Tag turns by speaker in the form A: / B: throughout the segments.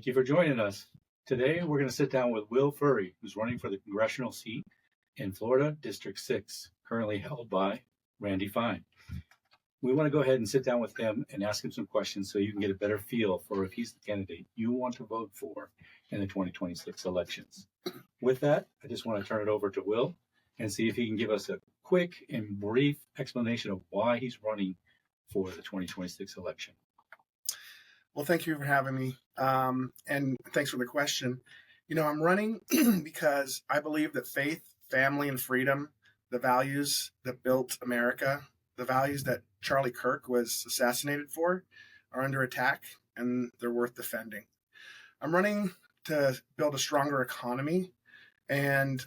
A: Thank you for joining us. Today, we're going to sit down with Will Furry, who's running for the congressional seat in Florida District 6, currently held by Randy Fine. We want to go ahead and sit down with him and ask him some questions so you can get a better feel for if he's the candidate you want to vote for in the 2026 elections. With that, I just want to turn it over to Will and see if he can give us a quick and brief explanation of why he's running for the 2026 election.
B: Well, thank you for having me. And thanks for the question. I'm running because I believe that faith, family, and freedom, the values that built America, the values that Charlie Kirk was assassinated for, are under attack, and they're worth defending. I'm running to build a stronger economy and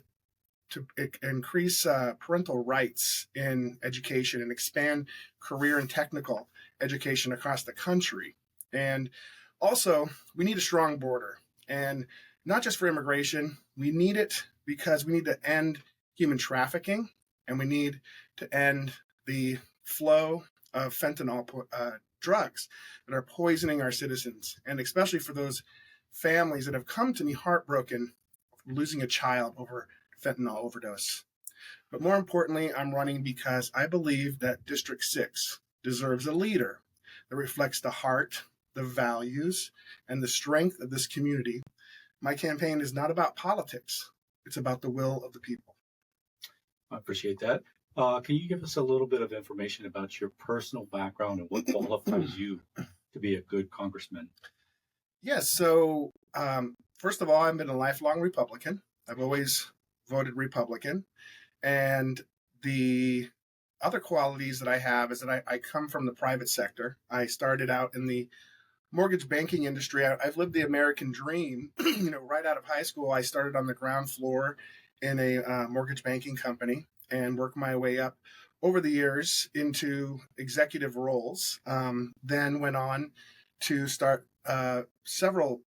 B: to increase parental rights in education and expand career and technical education across the country. And also, we need a strong border, and not just for immigration. We need it because we need to end human trafficking, and we need to end the flow of fentanyl drugs that are poisoning our citizens, and especially for those families that have come to me heartbroken losing a child over fentanyl overdose. But more importantly, I'm running because I believe that District 6 deserves a leader that reflects the heart, the values, and the strength of this community. My campaign is not about politics. It's about the will of the people.
A: I appreciate that. Can you give us a little bit of information about your personal background and what qualifies you to be a good congressman?
B: Yes. So, first of all, I've been a lifelong Republican. I've always voted Republican. And the other qualities that I have is that I come from the private sector. I started out in the mortgage banking industry. I've lived the American dream. Right out of high school, I started on the ground floor in a mortgage banking company and worked my way up over the years into executive roles. Then went on to start several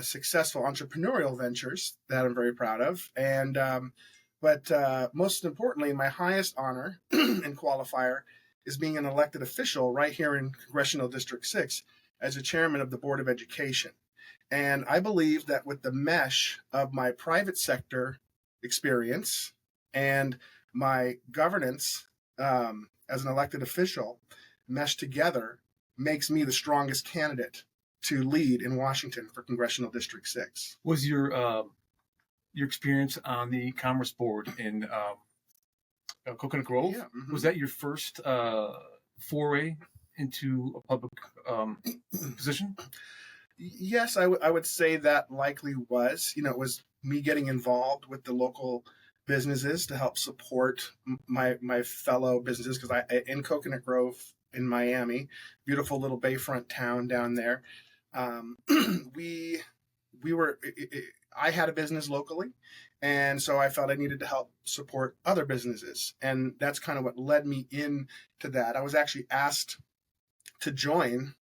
B: successful entrepreneurial ventures that I'm very proud of. And but most importantly, my highest honor and qualifier is being an elected official right here in Congressional District 6 as a chairman of the Board of Education. And I believe that with the mesh of my private sector experience and my governance as an elected official meshed together makes me the strongest candidate to lead in Washington for Congressional District 6.
C: Was your experience on the Commerce Board in Coconut Grove, was that your first foray into a public position?
B: Yes, I would say that likely was. It was me getting involved with the local businesses to help support my fellow businesses, because in Coconut Grove in Miami, beautiful little bayfront town down there, I had a business locally, and so I felt I needed to help support other businesses, and that's kind of what led me into that. I was actually asked to join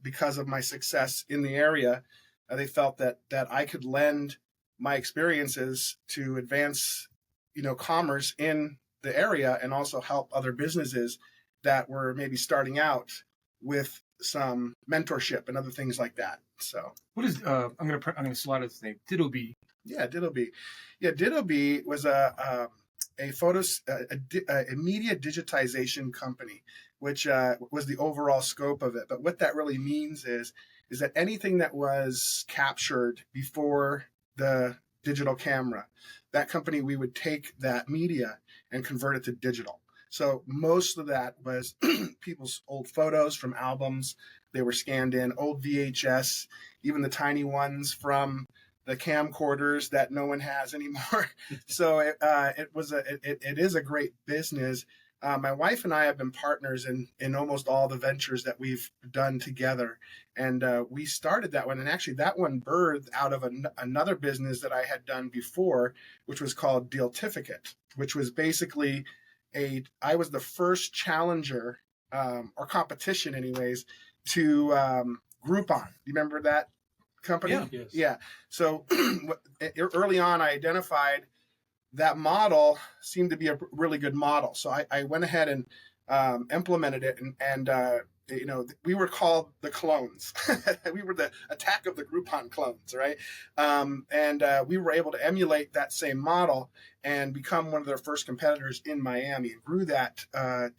B: because of my success in the area. They felt that I could lend my experiences to advance, commerce in the area, and also help other businesses that were maybe starting out with some mentorship and other things like that. So, what is
C: I'm gonna slide its name. Diddleby.
B: Yeah, Diddleby. Yeah, Diddleby was a media digitization company, which was the overall scope of it. But what that really means is that anything that was captured before the digital camera, that company, we would take that media and convert it to digital. So most of that was people's old photos from albums. They were scanned in, old VHS, even the tiny ones from the camcorders that no one has anymore. So it is a great business. My wife and I have been partners in almost all the ventures that we've done together. And we started that one. And actually that one birthed out of another business that I had done before, which was called Dealtificate, which was basically I was the first challenger or competition anyways to Groupon. Do you remember that company?
A: Yeah. Yes.
B: Yeah. So early on, I identified that model seemed to be a really good model. So I went ahead and implemented it, and we were called the clones. We were the attack of the Groupon clones, right? And we were able to emulate that same model and become one of their first competitors in Miami, and grew that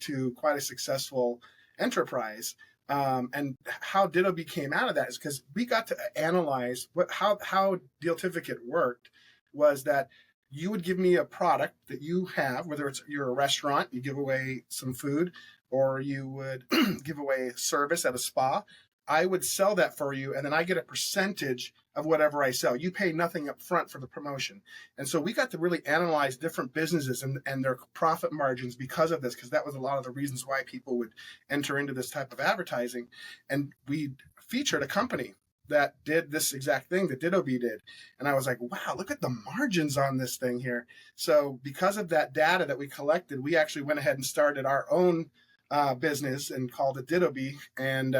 B: to quite a successful enterprise. And how Ditto came out of that is because we got to analyze how Dealtificate worked. Was that you would give me a product that you have, whether you're a restaurant, you give away some food, or you would give away service at a spa. I would sell that for you, and then I get a percentage of whatever I sell. You pay nothing up front for the promotion. And so we got to really analyze different businesses and their profit margins because of this, because that was a lot of the reasons why people would enter into this type of advertising. And we featured a company that did this exact thing that Ditto did. And I was like, wow, look at the margins on this thing here. So because of that data that we collected, we actually went ahead and started our own business and called it Ditto, and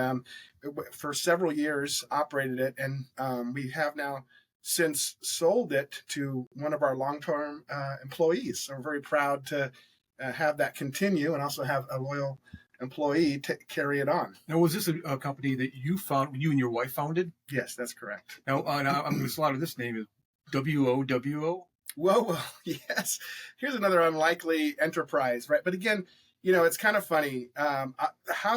B: for several years operated it, and we have now since sold it to one of our long-term employees. So we're very proud to have that continue, and also have a loyal employee to carry it on.
C: Now, was this a company that you and your wife founded?
B: Yes, that's correct.
C: Now I'm going to slaughter this name. Is WOWO?
B: Whoa, yes. Here's another unlikely enterprise, right? But again, it's kind of funny. How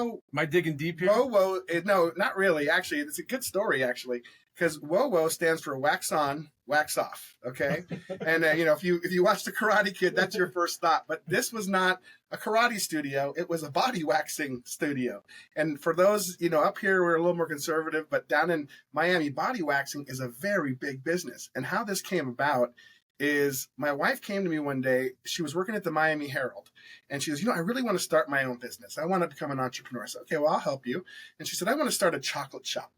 C: am I digging deep here?
B: WOWO, no, not really. Actually, it's a good story, actually, because WOWO stands for wax on, wax off. Okay, and if you watch the Karate Kid, that's your first thought. But this was not a karate studio; it was a body waxing studio. And for those, up here we're a little more conservative, but down in Miami, body waxing is a very big business. And how this came about is my wife came to me one day. She was working at the Miami Herald, and she goes, I really want to start my own business. I want to become an entrepreneur. I said, okay, well, I'll help you. And she said, I want to start a chocolate shop.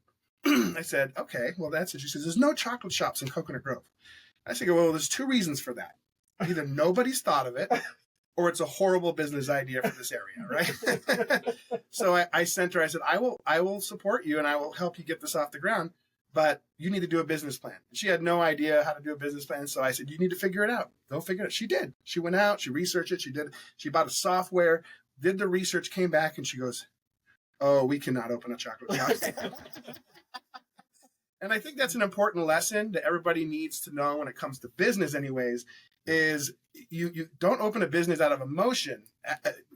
B: I said, okay, well, that's it. She says, there's no chocolate shops in Coconut Grove. I said, well, there's two reasons for that. Either nobody's thought of it, or it's a horrible business idea for this area, right? So I sent her, I said, I will support you, and I will help you get this off the ground, but you need to do a business plan. She had no idea how to do a business plan. So I said, you need to figure it out. Go figure it out. She did. She went out, she researched it. She bought a software, did the research, came back, and she goes, oh, we cannot open a chocolate shop. And I think that's an important lesson that everybody needs to know when it comes to business anyways, is you don't open a business out of emotion.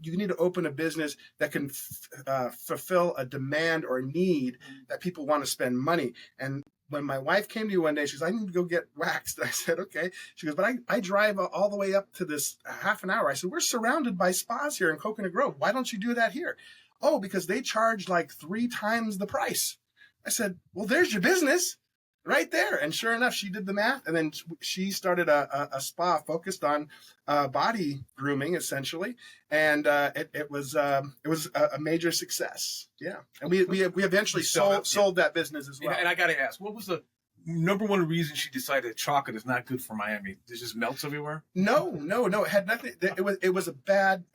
B: You need to open a business that can fulfill a demand or a need that people want to spend money. And when my wife came to me one day, she says, I need to go get waxed. I said, okay. She goes, but I drive all the way up to this half an hour. I said, we're surrounded by spas here in Coconut Grove. Why don't you do that here? Oh, because they charge like 3 times the price. I said, well, there's your business right there. And sure enough, she did the math, and then she started a spa focused on body grooming, essentially, and it was a major success. Yeah, and we eventually sold that business as well.
C: And I got to ask, what was the number one reason she decided chocolate is not good for Miami? It just melts everywhere?
B: No. It had nothing. It was a bad.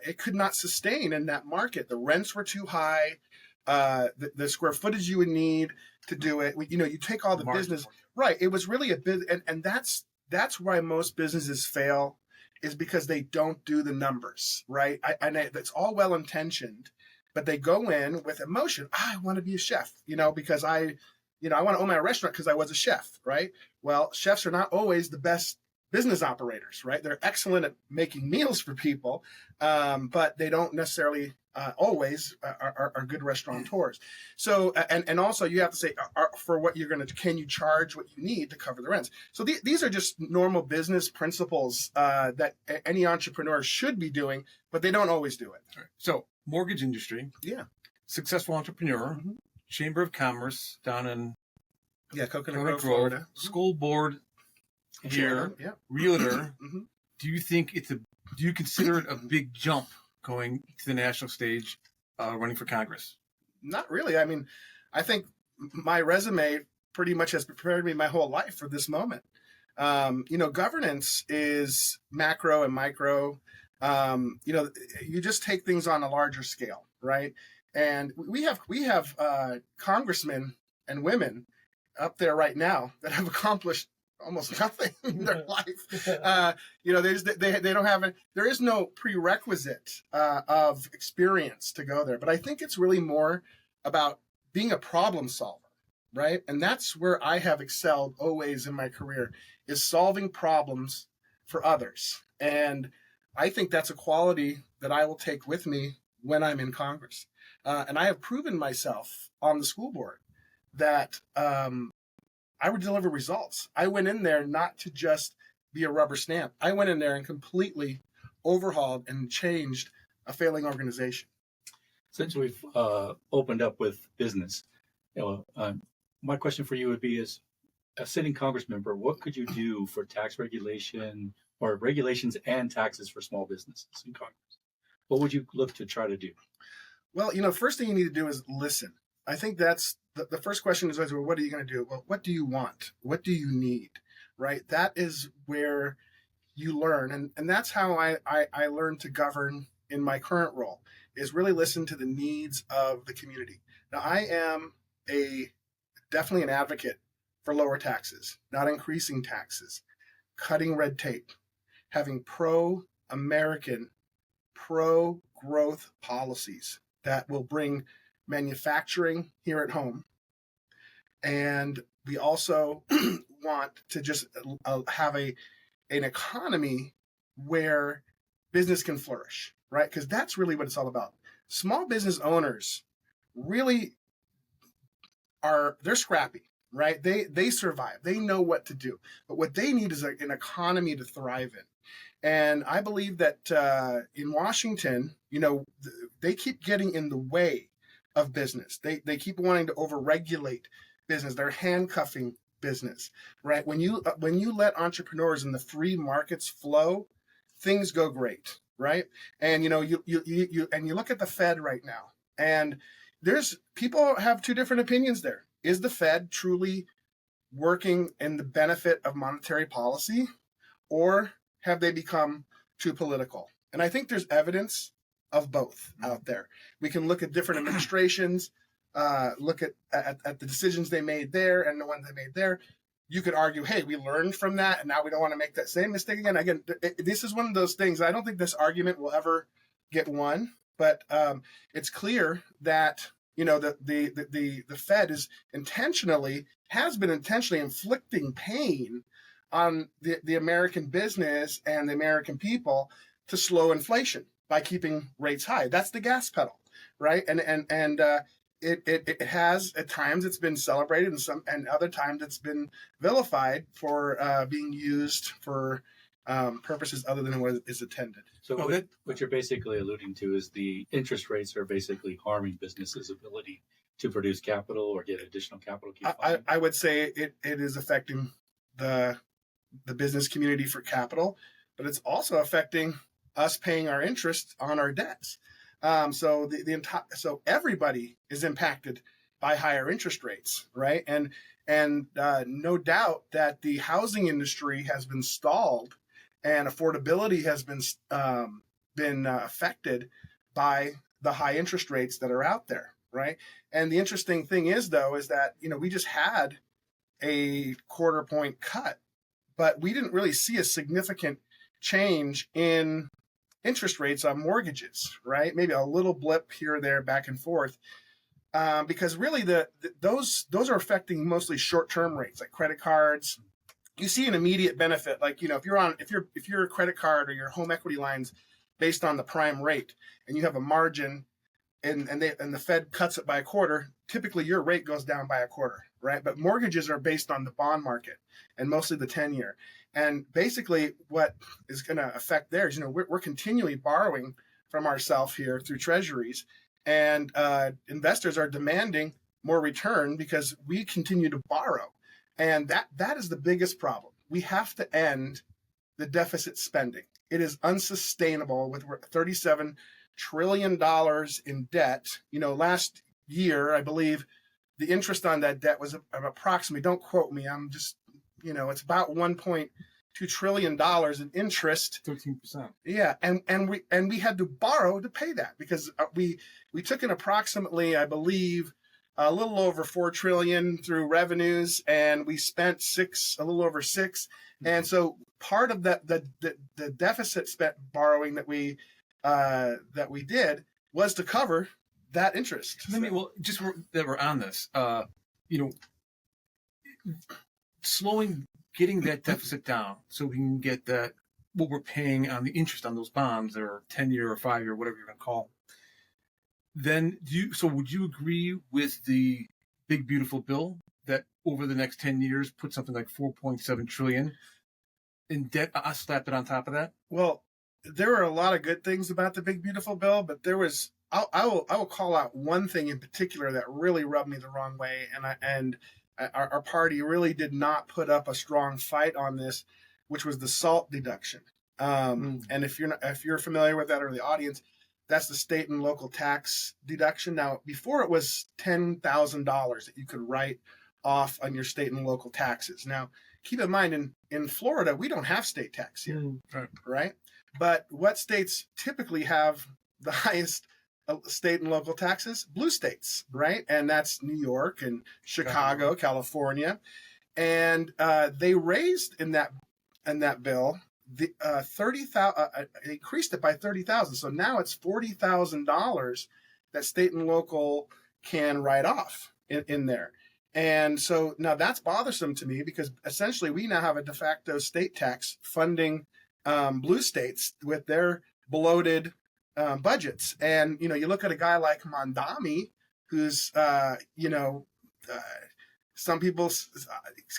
B: It could not sustain in that market. The rents were too high. The square footage you would need to do it. You take all the business, right? It was really a bit, and that's why most businesses fail, is because they don't do the numbers, right? That's all well intentioned, but they go in with emotion. I want to be a chef, because I want to own my restaurant because I was a chef, right? Well, chefs are not always the best business operators, right? They're excellent at making meals for people, but they don't necessarily always are good restaurateurs. So, and also you have to say, for what you're going to, can you charge what you need to cover the rents? So these are just normal business principles that any entrepreneur should be doing, but they don't always do it.
C: Right. So mortgage industry.
B: Yeah.
C: Successful entrepreneur, Chamber of Commerce down in
B: Coconut Grove, Florida.
C: School board here, realtor. Do you think do you consider it a big jump going to the national stage, running for Congress?
B: Not really. I mean, I think my resume pretty much has prepared me my whole life for this moment. Governance is macro and micro. You just take things on a larger scale, right? And we have congressmen and women up there right now that have accomplished almost nothing in their life. They don't have it. There is no prerequisite of experience to go there. But I think it's really more about being a problem solver, right? And that's where I have excelled always in my career, is solving problems for others. And I think that's a quality that I will take with me when I'm in Congress. And I have proven myself on the school board that I would deliver results. I went in there not to just be a rubber stamp. I went in there and completely overhauled and changed a failing organization.
A: Since we've opened up with business, my question for you would be, as a sitting Congress member, what could you do for tax regulation or regulations and taxes for small businesses in Congress? What would you look to try to do?
B: Well, first thing you need to do is listen. I think that's the first question is always, well, what are you going to do? Well, what do you want? What do you need? Right? That is where you learn. And that's how I learned to govern in my current role, is really listen to the needs of the community. Now, I am definitely an advocate for lower taxes, not increasing taxes, cutting red tape, having pro-American, pro-growth policies that will bring manufacturing here at home. And we also want to just have an economy where business can flourish, right? Because that's really what it's all about. Small business owners really they're scrappy, right? They survive. They know what to do. But what they need is an economy to thrive in. And I believe that in Washington, they keep getting in the way of business. They keep wanting to overregulate business. They're handcuffing business, right? When you let entrepreneurs in the free markets flow, things go great, right? And you look at the Fed right now, and people have two different opinions there. Is the Fed truly working in the benefit of monetary policy, or have they become too political? And I think there's evidence of both out there. We can look at different administrations, look at the decisions they made there and the ones they made there. You could argue, hey, we learned from that, and now we don't want to make that same mistake again. Again, this is one of those things. I don't think this argument will ever get won, but it's clear that the Fed has been intentionally inflicting pain on the American business and the American people to slow inflation by keeping rates high. That's the gas pedal, right? And it has, at times it's been celebrated, and other times it's been vilified for being used for purposes other than what is intended.
A: So what you're basically alluding to is the interest rates are basically harming businesses' ability to produce capital or get additional capital.
B: I would say it is affecting the business community for capital, but it's also affecting us paying our interest on our debts. So everybody is impacted by higher interest rates, right? And no doubt that the housing industry has been stalled, and affordability has been affected by the high interest rates that are out there, right? And the interesting thing is that we just had a 1/4 point cut, but we didn't really see a significant change in interest rates on mortgages, right? Maybe a little blip here or there, back and forth, because really those are affecting mostly short-term rates, like credit cards. You see an immediate benefit, like if your credit card or your home equity lines based on the prime rate, and you have a margin, and the Fed cuts it by 1/4, typically your rate goes down by 1/4, right? But mortgages are based on the bond market, and mostly the 10-year. And basically what is going to affect there is, we're continually borrowing from ourselves here through treasuries, and investors are demanding more return because we continue to borrow. And that is the biggest problem. We have to end the deficit spending. It is unsustainable with $37 trillion in debt. Last year, I believe the interest on that debt was approximately, don't quote me, I'm just, it's about $1.2 trillion in interest.
C: 13%.
B: Yeah, and we had to borrow to pay that, because we took in approximately, I believe, a little over 4 trillion through revenues, and we spent a little over 6. And so part of the deficit spent borrowing that we did was to cover that interest.
C: Just that we're on this, getting that deficit down so we can get that what we're paying on the interest on those bonds, or 10-year or 5-year, whatever you're going to call. Then would you agree with the big beautiful bill that over the next 10 years put something like 4.7 trillion in debt? I slapped it on top of that.
B: Well, there were a lot of good things about the big beautiful bill, but there was I will call out one thing in particular that really rubbed me the wrong way, and our party really did not put up a strong fight on this, which was the SALT deduction. And if you're familiar with that, or the audience, that's the state and local tax deduction. Now, before it was $10,000 that you could write off on your state and local taxes. Now, keep in mind, in Florida, we don't have state tax here, right? But what states typically have the highest state and local taxes? Blue states, right? And that's New York and Chicago, California. And they raised in that bill the 30,000, increased it by 30,000. So now it's $40,000 that state and local can write off in there. And so now that's bothersome to me, because essentially we now have a de facto state tax funding blue states with their bloated budgets. And, you look at a guy like Mondami, who's, some people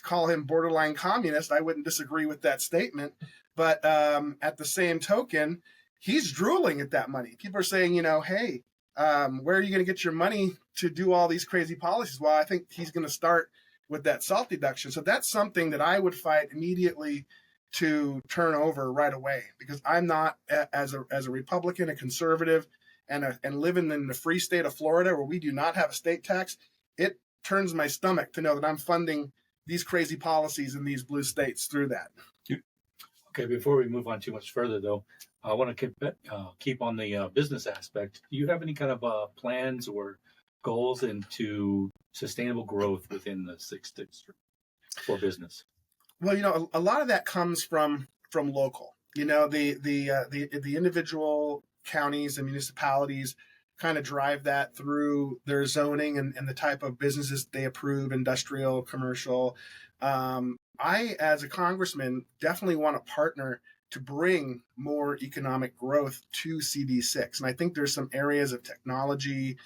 B: call him borderline communist. I wouldn't disagree with that statement. But at the same token, he's drooling at that money. People are saying, hey, where are you going to get your money to do all these crazy policies? Well, I think he's going to start with that SALT deduction. So that's something that I would fight immediately to turn over right away, because I'm not, as a Republican, a conservative, and living in the free state of Florida, where we do not have a state tax. It turns my stomach to know that I'm funding these crazy policies in these blue states through that.
A: Okay, before we move on too much further, though, I want to keep on the business aspect. Do you have any kind of plans or goals into sustainable growth within the 6th District for business?
B: Well, a lot of that comes from local. The individual counties and municipalities kind of drive that through their zoning and the type of businesses they approve, industrial, commercial. I, as a congressman, definitely want to partner to bring more economic growth to CD6. And I think there's some areas of technology,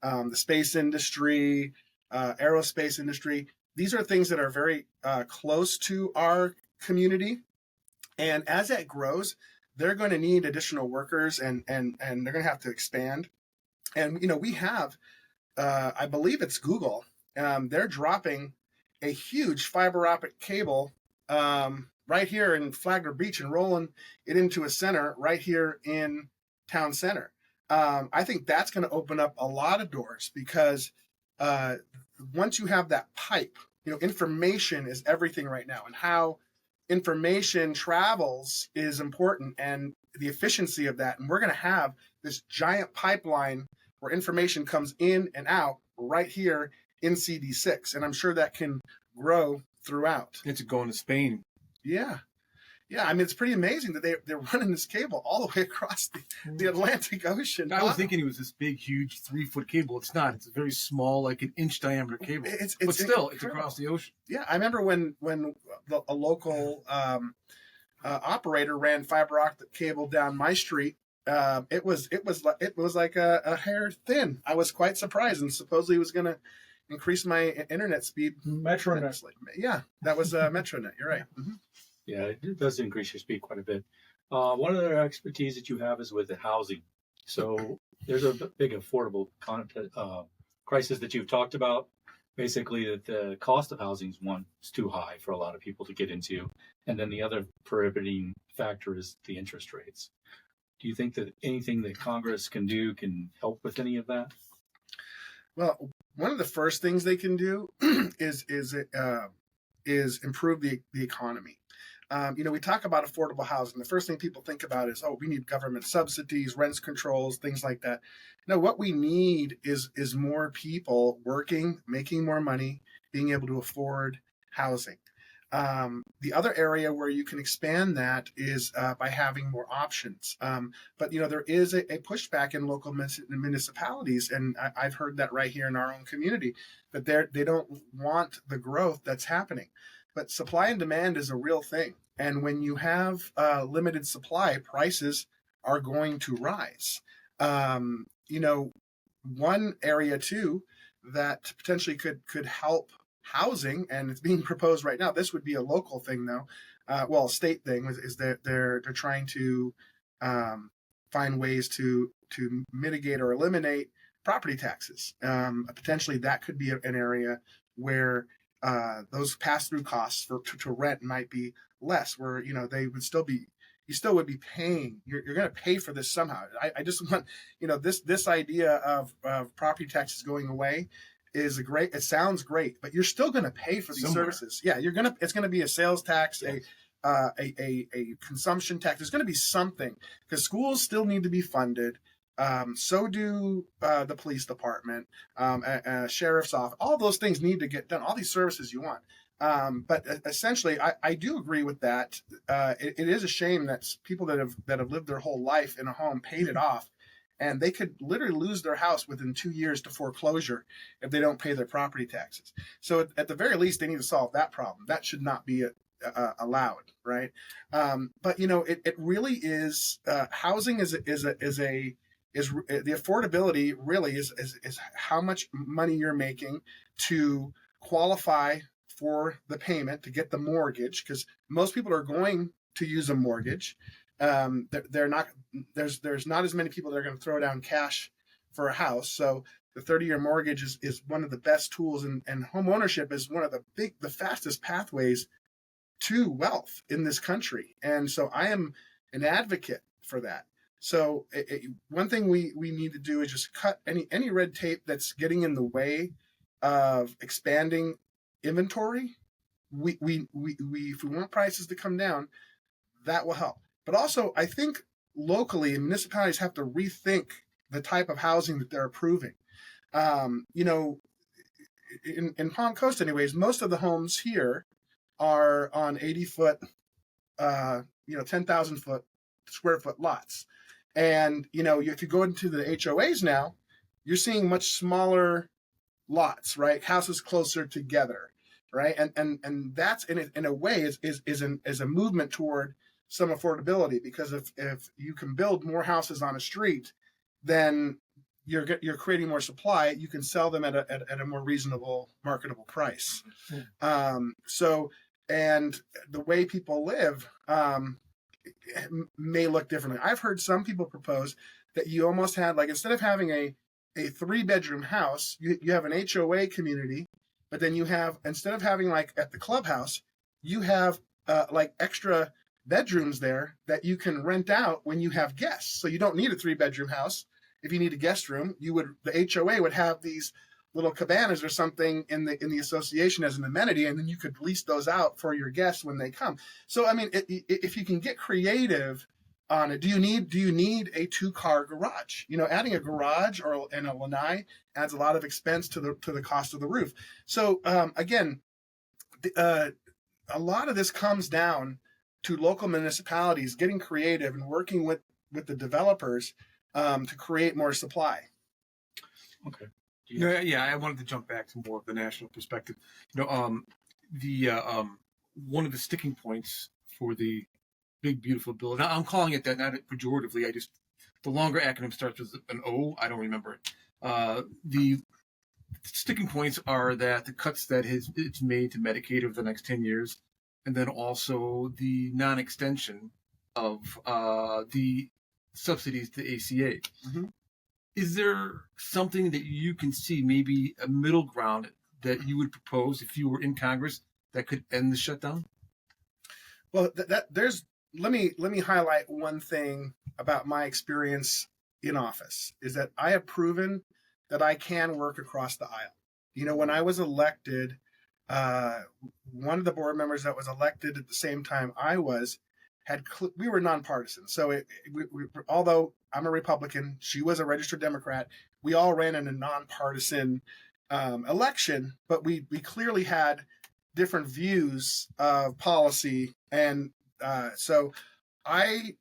B: the space industry, aerospace industry. These are things that are very close to our community. And as that grows, they're going to need additional workers, and they're going to have to expand. And, we have, I believe it's Google, they're dropping a huge fiber optic cable right here in Flagler Beach and rolling it into a center right here in town center. I think that's going to open up a lot of doors, because once you have that pipe, information is everything right now, and how information travels is important, and the efficiency of that. And we're going to have this giant pipeline where information comes in and out right here in CD6. And I'm sure that can grow throughout.
C: It's going to Spain.
B: Yeah. I mean, it's pretty amazing that they're running this cable all the way across the Atlantic Ocean.
C: I was thinking it was this big, huge 3-foot cable. It's not. It's a very small, like an inch diameter cable. But still, it's across the ocean. Yeah, I remember when a local operator ran fiber optic cable down my street. It was like a hair thin. I was quite surprised, and supposedly it was going to increase my internet speed.
D: Metronet.
B: Yeah, that was Metronet. You're right. Mm-hmm.
A: Yeah, it does increase your speed quite a bit. One of the expertise that you have is with the housing. So there's a big affordable crisis that you've talked about. Basically, that the cost of housing is too high for a lot of people to get into. And then the other prohibiting factor is the interest rates. Do you think that anything that Congress can do can help with any of that?
B: Well, one of the first things they can do is improve the economy. We talk about affordable housing. The first thing people think about is, oh, we need government subsidies, rents controls, things like that. No, what we need is more people working, making more money, being able to afford housing. The other area where you can expand that is by having more options. But there is a pushback in local municipalities, and I've heard that right here in our own community, that they don't want the growth that's happening. But supply and demand is a real thing. And when you have limited supply, prices are going to rise. One area too that potentially could help housing, and it's being proposed right now. This would be a local thing though. A state thing is that they're trying to find ways to mitigate or eliminate property taxes. Potentially that could be an area where those pass-through costs to rent might be less, where they would still be, you still would be paying. You're going to pay for this somehow. I just want this idea of property taxes going away is it sounds great, but you're still going to pay for these services. Yeah, it's going to be a sales tax, yes. a consumption tax. There's going to be something, because schools still need to be funded. So do the police department, sheriff's office. All those things need to get done. All these services you want. But essentially, I do agree with that. It is a shame that people that have lived their whole life in a home paid it off, and they could literally lose their house within 2 years to foreclosure if they don't pay their property taxes. So at the very least, they need to solve that problem. That should not be allowed, right? But it really is. Housing is the affordability really is how much money you're making to qualify for the payment to get the mortgage, because most people are going to use a mortgage. They're not. There's not as many people that are going to throw down cash for a house. So the 30-year mortgage is one of the best tools, and home ownership is one of the fastest pathways to wealth in this country. And so I am an advocate for that. So one thing we need to do is just cut any red tape that's getting in the way of expanding inventory. If we want prices to come down, that will help. But also, I think locally, municipalities have to rethink the type of housing that they're approving. In Palm Coast, anyways, most of the homes here are on 80-foot, 10,000 square foot lots. And, if you go into the HOAs now, you're seeing much smaller lots, right? Houses closer together, right? And that's in a way is a movement toward some affordability, because if you can build more houses on a street, then you're creating more supply. You can sell them at a more reasonable, marketable price. And the way people live may look differently. I've heard some people propose that you almost had, like, instead of having a 3-bedroom house, you have an HOA community, but then you have, instead of having like at the clubhouse, you have like extra bedrooms there that you can rent out when you have guests. So you don't need a 3-bedroom house. If you need a guest room, the HOA would have these little cabanas or something in the association as an amenity, and then you could lease those out for your guests when they come. So I mean, if you can get creative on it, do you need a 2-car garage? Adding a garage and a lanai adds a lot of expense to the cost of the roof. So again, a lot of this comes down to local municipalities getting creative and working with the developers to create more supply.
A: Okay.
C: I wanted to jump back to more of the national perspective. One of the sticking points for the big beautiful bill. Now I'm calling it that, not pejoratively. The longer acronym starts with an O. I don't remember it. The sticking points are that the cuts that it's made to Medicaid over the next 10 years, and then also the non-extension of the subsidies to ACA. Mm-hmm. Is there something that you can see, maybe a middle ground that you would propose if you were in Congress that could end the shutdown?
B: Well, let me highlight one thing about my experience in office, is that I have proven that I can work across the aisle. When I was elected, one of the board members that was elected at the same time I was we were nonpartisan. So although I'm a Republican, she was a registered Democrat. We all ran in a nonpartisan election, but we clearly had different views of policy. And so I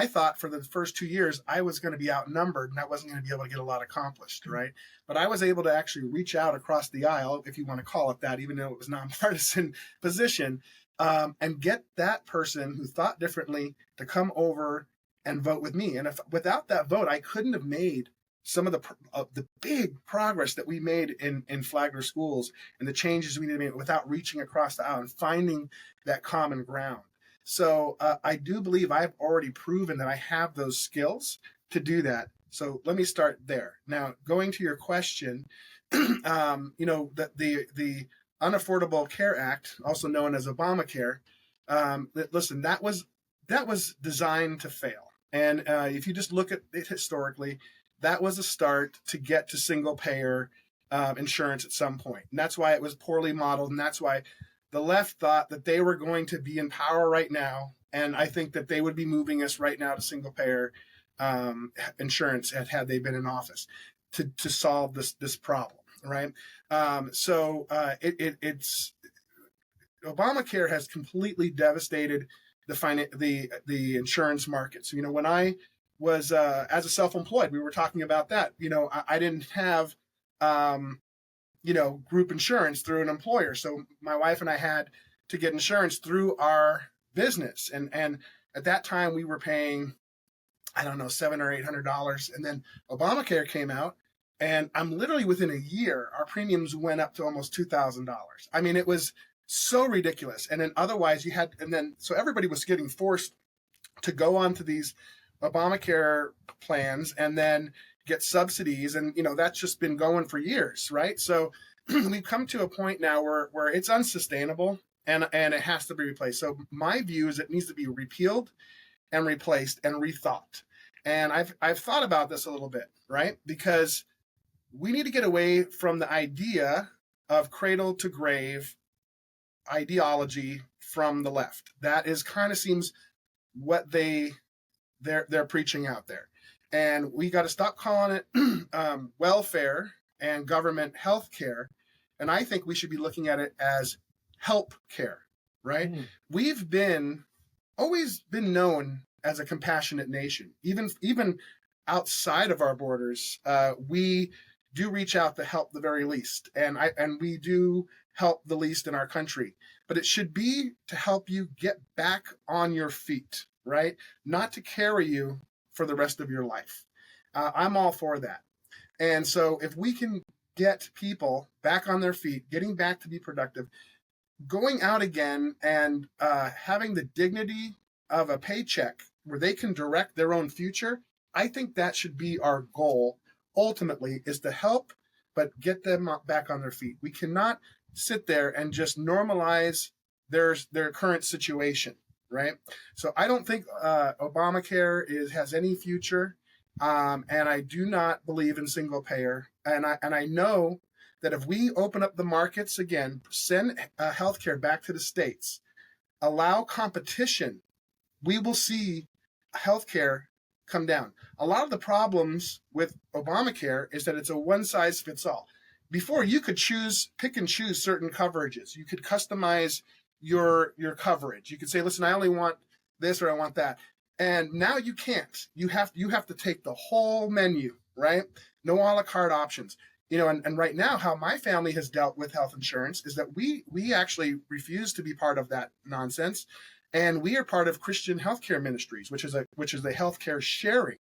B: thought for the first 2 years I was going to be outnumbered and I wasn't going to be able to get a lot accomplished, right? But I was able to actually reach out across the aisle, if you want to call it that, even though it was nonpartisan position, and get that person who thought differently to come over and vote with me. And without that vote, I couldn't have made some of the big progress that we made in Flagler schools and the changes we need to make without reaching across the aisle and finding that common ground. So I do believe I've already proven that I have those skills to do that. So let me start there. Now, going to your question, the Unaffordable Care Act, also known as Obamacare, listen, that was designed to fail. And if you just look at it historically, that was a start to get to single payer insurance at some point. And that's why it was poorly modeled. And that's why the left thought that they were going to be in power right now. And I think that they would be moving us right now to single payer insurance had they been in office to solve this problem, right? It's Obamacare has completely devastated the insurance markets. When I was as a self-employed, we were talking about that. I didn't have group insurance through an employer. So my wife and I had to get insurance through our business. And at that time we were paying, I don't know, $700 or $800. And then Obamacare came out and I'm literally within a year, our premiums went up to almost $2,000. I mean, it was so ridiculous. And then otherwise so everybody was getting forced to go onto these Obamacare plans and then get subsidies. And, that's just been going for years, right? So we've come to a point now where it's unsustainable and it has to be replaced. So my view is it needs to be repealed and replaced and rethought. And I've thought about this a little bit, right? Because we need to get away from the idea of cradle to grave ideology from the left. That is kind of seems what they're preaching out there. And we got to stop calling it welfare and government health care. And I think we should be looking at it as help care, right? Mm-hmm. We've always been known as a compassionate nation. Even outside of our borders, we do reach out to help the very least. And we do help the least in our country. But it should be to help you get back on your feet, right? Not to carry you for the rest of your life. I'm all for that. And so if we can get people back on their feet, getting back to be productive, going out again and having the dignity of a paycheck where they can direct their own future, I think that should be our goal ultimately, is to help, but get them back on their feet. We cannot sit there and just normalize their current situation, right? So I don't think Obamacare has any future, and I do not believe in single payer. And I know that if we open up the markets again, send healthcare back to the states, allow competition, we will see healthcare come down. A lot of the problems with Obamacare is that it's a one size fits all. Before, you could pick and choose certain coverages. You could customize your coverage. You could say, listen, I only want this or I want that. And now you can't. You have to take the whole menu, right? No a la carte options. And right now, how my family has dealt with health insurance is that we actually refuse to be part of that nonsense. And we are part of Christian healthcare ministries, which is a healthcare sharing.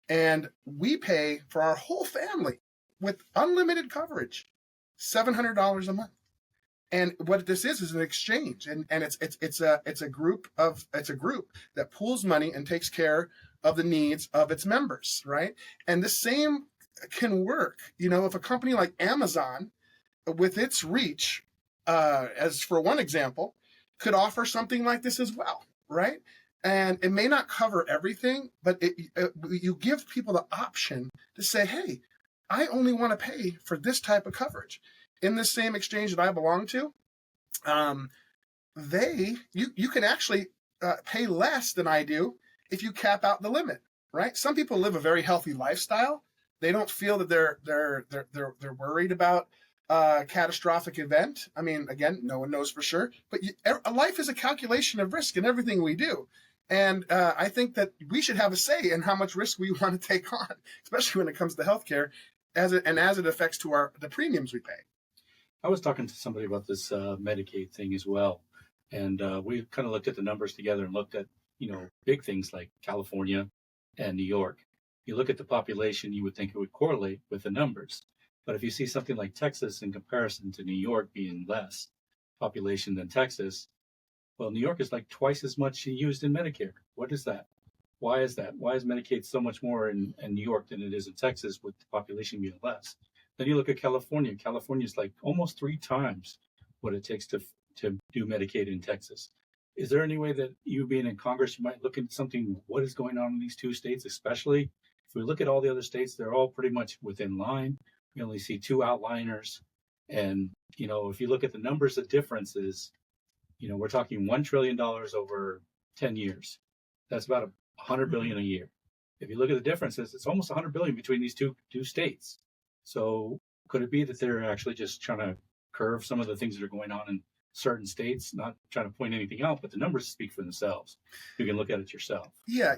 B: And we pay for our whole family with unlimited coverage, $700 a month. And what this is an exchange, and it's a group that pools money and takes care of the needs of its members, right? And the same can work. If a company like Amazon, with its reach, as for one example, could offer something like this as well, right? And it may not cover everything, but you give people the option to say, hey, I only want to pay for this type of coverage. in this same exchange that I belong to, you can actually pay less than I do if you cap out the limit, right? Some people live a very healthy lifestyle. They don't feel that they're worried about a catastrophic event. I mean, again, no one knows for sure, but life is a calculation of risk in everything we do. And I think that we should have a say in how much risk we want to take on, especially when it comes to healthcare, as it affects to the premiums we pay.
A: I was talking to somebody about this Medicaid thing as well, and we kind of looked at the numbers together and looked at big things like California and New York. You look at the population, you would think it would correlate with the numbers, but if you see something like Texas in comparison to New York being less population than Texas, well, New York is like twice as much used in Medicare. What is that? Why is that? Why is Medicaid so much more in New York than it is in Texas with the population being less? Then you look at California. California is like almost 3 times what it takes to do Medicaid in Texas. Is there any way that you being in Congress, you might look into something, what is going on in these 2 states, especially if we look at all the other states, they're all pretty much within line. We only see 2 outliners. And, if you look at the numbers, the difference is, we're talking $1 trillion over 10 years. That's about $100 billion a year. If you look at the differences, it's almost $100 billion between these two states. So could it be that they're actually just trying to curve some of the things that are going on in certain states, not trying to point anything out, but the numbers speak for themselves. You can look at it yourself.
B: Yeah,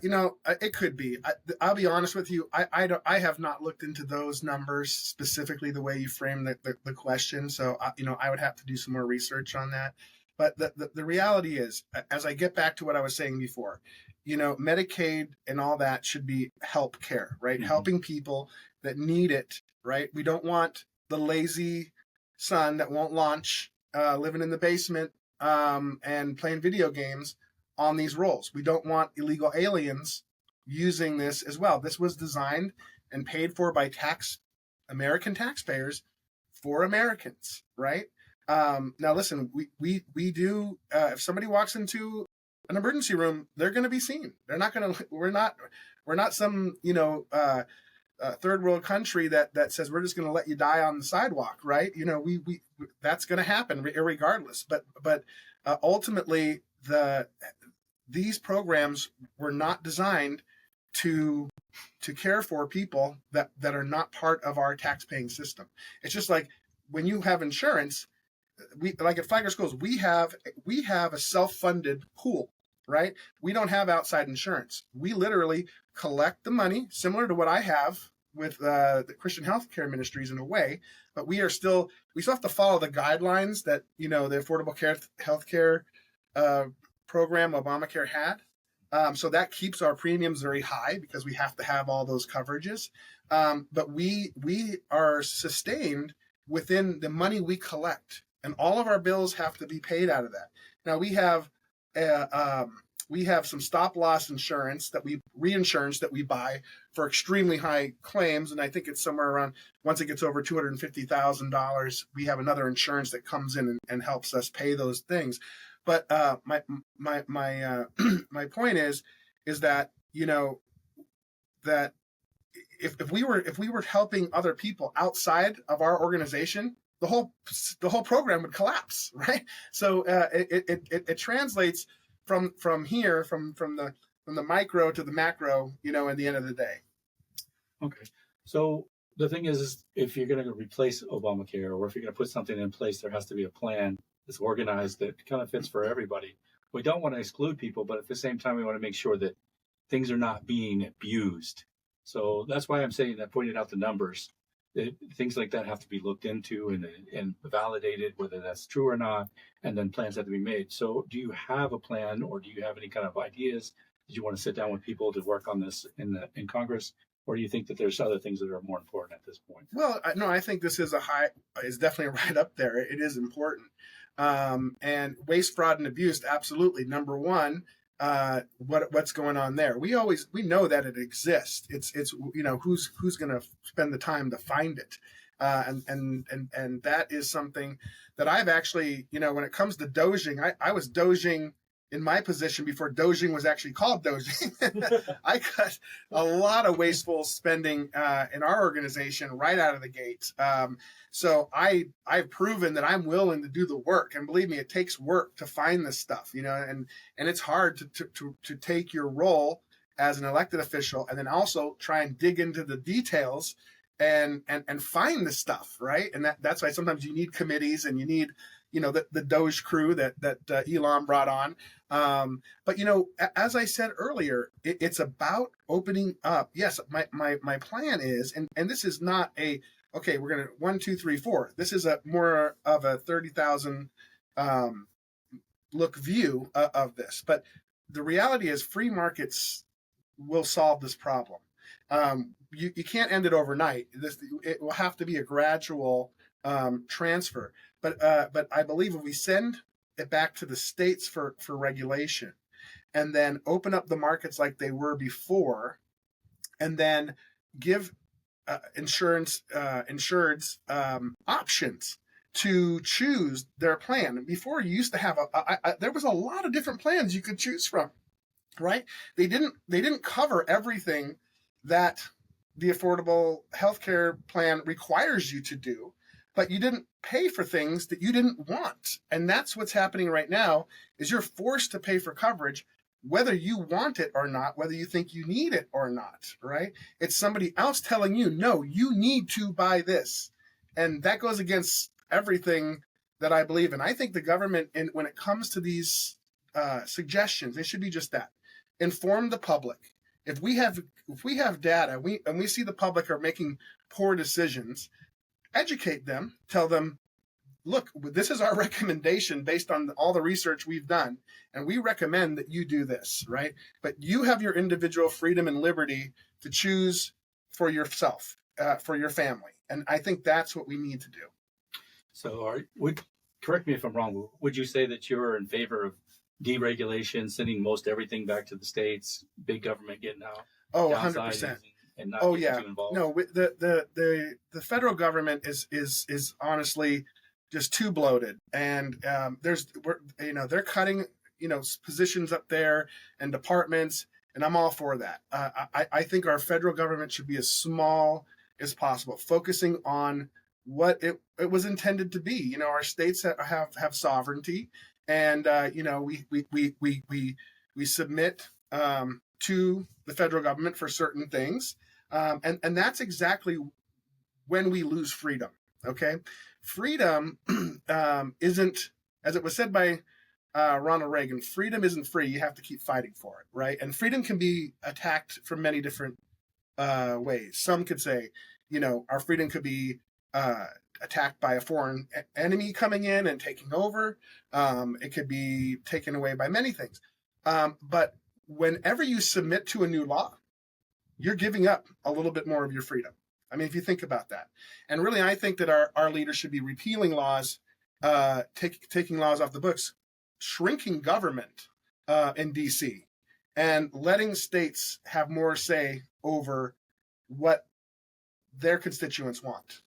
B: it could be. I'll be honest with you. I have not looked into those numbers specifically the way you framed the question. So, I would have to do some more research on that. But the reality is, as I get back to what I was saying before, Medicaid and all that should be help care, right? Mm-hmm. Helping people that need it, right? We don't want the lazy son that won't launch, living in the basement and playing video games on these roles. We don't want illegal aliens using this as well. This was designed and paid for by American taxpayers for Americans, right? Now, listen, we do. If somebody walks into an emergency room, they're going to be seen. They're not going to. We're not some third world country that says we're just going to let you die on the sidewalk, right? We that's going to happen regardless. But ultimately, these programs were not designed to care for people that are not part of our tax-paying system. It's just like when you have insurance. Like at Flagler Schools, we have a self-funded pool, right? We don't have outside insurance. We literally collect the money, similar to what I have with the Christian healthcare ministries in a way, but we still have to follow the guidelines that the Affordable Healthcare program Obamacare had. So that keeps our premiums very high because we have to have all those coverages. But we are sustained within the money we collect. And all of our bills have to be paid out of that. Now we have some stop loss insurance reinsurance that we buy for extremely high claims, and I think it's somewhere around once it gets over $250,000, we have another insurance that comes in and helps us pay those things. But my point is that that if we were helping other people outside of our organization, the whole program would collapse, right? So it translates from here, from the micro to the macro, at the end of the day.
A: Okay. So the thing is if you're going to replace Obamacare, or if you're going to put something in place, there has to be a plan that's organized that kind of fits for everybody. We don't want to exclude people, but at the same time, we want to make sure that things are not being abused. So that's why I'm saying I pointed out the numbers. Things like that have to be looked into and validated, whether that's true or not, and then plans have to be made. So do you have a plan, or do you have any kind of ideas? Did you want to sit down with people to work on this in Congress, or do you think that there's other things that are more important at this point?
B: Well, no, I think this is definitely right up there. It is important. And waste, fraud, and abuse, absolutely. Number one, what's going on there? We know that it exists. It's who's going to spend the time to find it, and that is something that I've actually when it comes to doging, I was doging in my position before doging was actually called doging, I cut a lot of wasteful spending in our organization right out of the gate. So I've proven that I'm willing to do the work, and believe me, it takes work to find this stuff, and it's hard to take your role as an elected official and then also try and dig into the details and find the stuff, right? And that's why sometimes you need committees and you need, the Doge crew that Elon brought on. But as I said earlier, it's about opening up. Yes, my plan is, and this is not okay, we're gonna 1, 2, 3, 4. This is a more of a 30,000 look view of this. But the reality is, free markets will solve this problem. You can't end it overnight. It will have to be a gradual transfer. But I believe if we send it back to the states for regulation, and then open up the markets like they were before, and then give insureds options to choose their plan. Before, you used to have there was a lot of different plans you could choose from, right? They didn't cover everything that the Affordable Healthcare Plan requires you to do, but you didn't pay for things that you didn't want. And that's what's happening right now, is you're forced to pay for coverage, whether you want it or not, whether you think you need it or not, right? It's somebody else telling you, no, you need to buy this. And that goes against everything that I believe in. I think the government, when it comes to these suggestions, it should be just that. Inform the public. If we have data, and we see the public are making poor decisions, educate them, tell them, look, this is our recommendation based on all the research we've done, and we recommend that you do this, right? But you have your individual freedom and liberty to choose for yourself, for your family. And I think that's what we need to do.
A: So correct me if I'm wrong, would you say that you're in favor of deregulation, sending most everything back to the states, big government getting out?
B: Oh, 100%.
A: And not
B: oh
A: getting
B: yeah,
A: too involved?
B: No. The federal government is honestly just too bloated, and they're cutting positions up there and departments, and I'm all for that. I think our federal government should be as small as possible, focusing on what it was intended to be. Our states have sovereignty, and we submit to the federal government for certain things. And that's exactly when we lose freedom, okay? Freedom isn't, as it was said by Ronald Reagan, freedom isn't free. You have to keep fighting for it, right? And freedom can be attacked from many different ways. Some could say, our freedom could be attacked by a foreign enemy coming in and taking over. It could be taken away by many things. But whenever you submit to a new law, you're giving up a little bit more of your freedom. I mean, if you think about that. And really, I think that our leaders should be repealing laws, taking laws off the books, shrinking government in D.C., and letting states have more say over what their constituents want.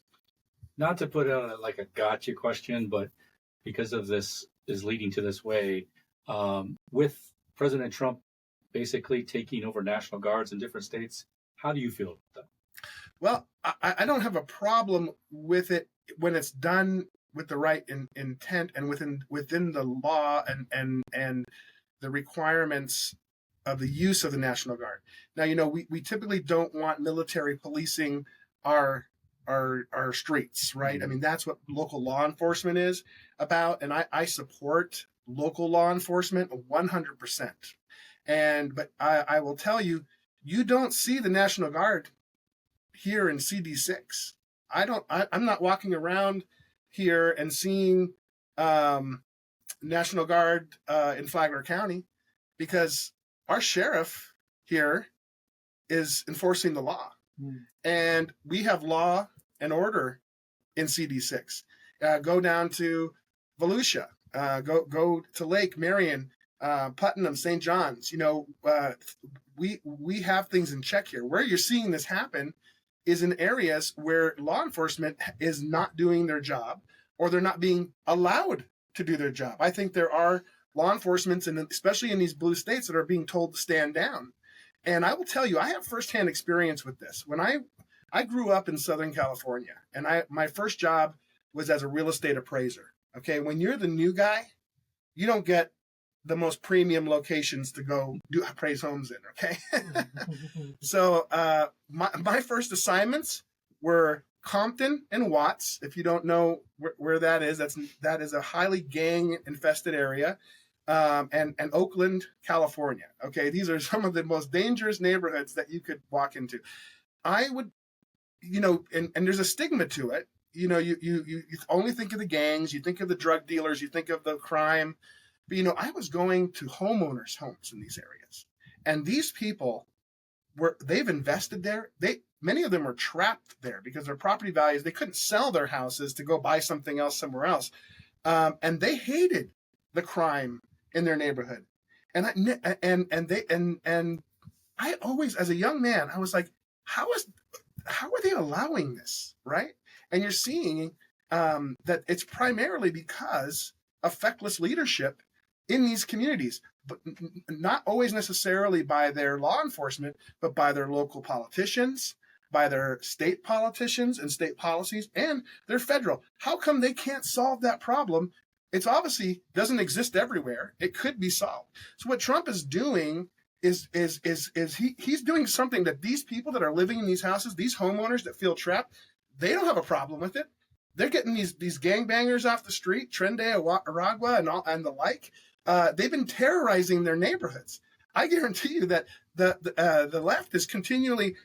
A: Not to put out like a gotcha question, but because of this is leading to this way, with President Trump basically taking over National Guards in different states, how do you feel about that?
B: Well, I don't have a problem with it when it's done with the right intent and within the law and the requirements of the use of the National Guard. Now, we typically don't want military policing our streets, right? I mean, that's what local law enforcement is about, and I support local law enforcement 100%. But I will tell you, you don't see the National Guard here in CD6. I'm not walking around here and seeing National Guard in Flagler County, because our sheriff here is enforcing the law. And we have law and order in CD6. Go down to Volusia, go to Lake Marion, Putnam, St. John's. We have things in check here. Where you're seeing this happen is in areas where law enforcement is not doing their job, or they're not being allowed to do their job. I think there are law enforcement, and especially in these blue states that are being told to stand down. And I will tell you, I have firsthand experience with this. When I grew up in Southern California, and my first job was as a real estate appraiser. Okay, when you're the new guy, you don't get the most premium locations to go do appraise homes in. Okay, so my first assignments were Compton and Watts. If you don't know where that is a highly gang infested area. And Oakland, California. Okay, these are some of the most dangerous neighborhoods that you could walk into. I would, and there's a stigma to it. You only think of the gangs, you think of the drug dealers, you think of the crime. But I was going to homeowners' homes in these areas, and these people they've invested there. Many of them are trapped there because their property values, they couldn't sell their houses to go buy something else somewhere else, and they hated the crime in their neighborhood. And I always, as a young man, I was like, how are they allowing this, right? And you're seeing that it's primarily because of feckless leadership in these communities, but not always necessarily by their law enforcement, but by their local politicians, by their state politicians and state policies, and their federal. How come they can't solve that problem? It's obviously doesn't exist everywhere. It could be solved. So what Trump is doing is he's doing something that these people that are living in these houses, these homeowners that feel trapped, they don't have a problem with it. They're getting these gangbangers off the street, Trende, Aragua, and the like. They've been terrorizing their neighborhoods. I guarantee you that the left is continually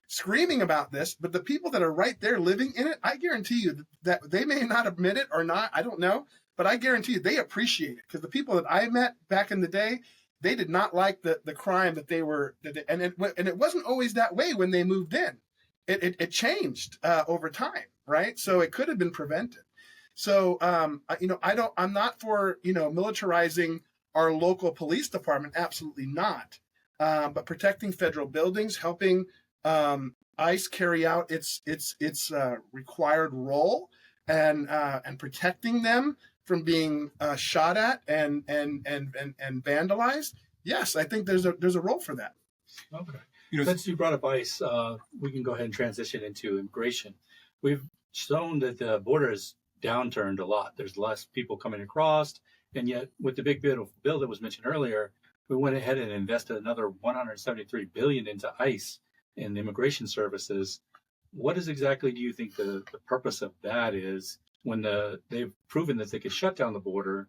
B: screaming about this, but the people that are right there living in it, I guarantee you that they may not admit it or not. I don't know. But I guarantee you they appreciate it, because the people that I met back in the day, they did not like the crime that they were, and it wasn't always that way when they moved in. It changed over time, right? So it could have been prevented. So I'm not for militarizing our local police department, absolutely not. But protecting federal buildings, helping ICE carry out its required role, and protecting them from being shot at and vandalized. Yes, I think there's a role for that.
A: Okay. Since you brought up ICE, we can go ahead and transition into immigration. We've shown that the border has downturned a lot. There's less people coming across, and yet with the big bill that was mentioned earlier, we went ahead and invested another $173 billion into ICE and immigration services. What exactly do you think the purpose of that is? When they've proven that they could shut down the border,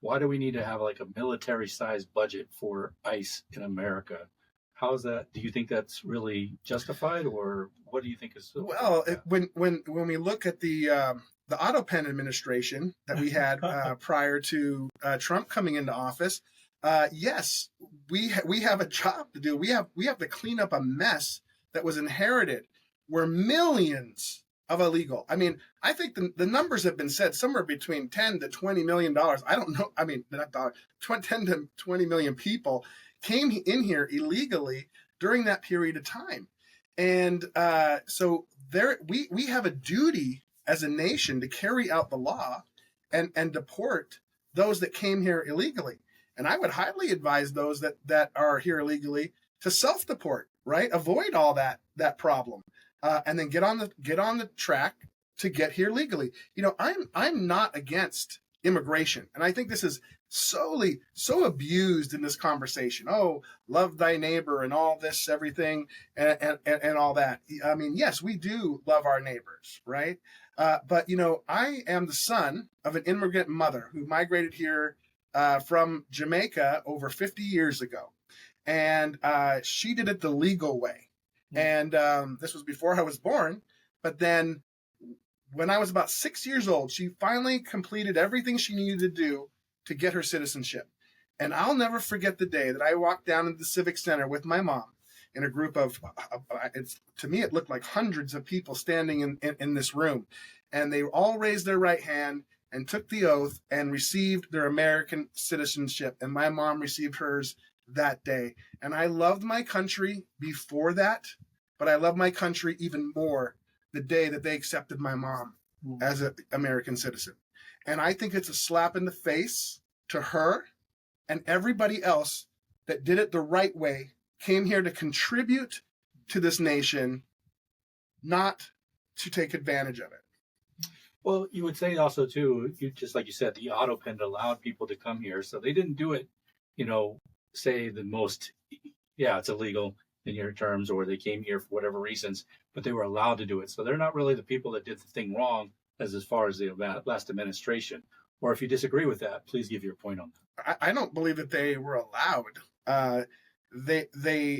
A: why do we need to have like a military-sized budget for ICE in America? How is that? Do you think that's really justified, or what do you think is?
B: Well, when we look at the auto pen administration that we had prior to Trump coming into office, yes, we have a job to do. We have to clean up a mess that was inherited, where millions of illegal. I mean, I think the numbers have been said somewhere between $10 to $20 million. I don't know. I mean, not dollars, 10 to 20 million people came in here illegally during that period of time. And so we have a duty as a nation to carry out the law and deport those that came here illegally. And I would highly advise those that are here illegally to self-deport, right? Avoid all that problem. And then get on the track to get here legally. I'm not against immigration, and I think this is so abused in this conversation. Oh, love thy neighbor and all this, everything, and all that. I mean, yes, we do love our neighbors, right? But I am the son of an immigrant mother who migrated here from Jamaica over 50 years ago, and she did it the legal way. And this was before I was born. But then when I was about 6 years old, she finally completed everything she needed to do to get her citizenship. And I'll never forget the day that I walked down into the Civic Center with my mom in a group of, to me, it looked like hundreds of people standing in this room. And they all raised their right hand and took the oath and received their American citizenship. And my mom received hers that day. And I loved my country before that, but I love my country even more the day that they accepted my mom as an American citizen. And I think it's a slap in the face to her and everybody else that did it the right way, came here to contribute to this nation, not to take advantage of it.
A: Well, you would say also too, just like you said, the auto pen allowed people to come here, so they didn't do it, say the most, it's illegal in your terms, or they came here for whatever reasons, but they were allowed to do it. So they're not really the people that did the thing wrong as far as the last administration. Or if you disagree with that, please give your point on that.
B: I don't believe that they were allowed. The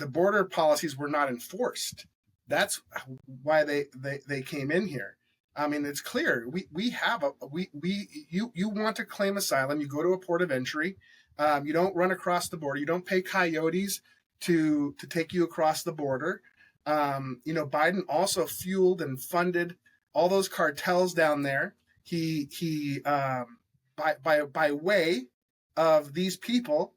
B: border policies were not enforced. That's why they came in here. I mean, it's clear. You want to claim asylum, you go to a port of entry. You don't run across the border. You don't pay coyotes to take you across the border. Biden also fueled and funded all those cartels down there. He by way of these people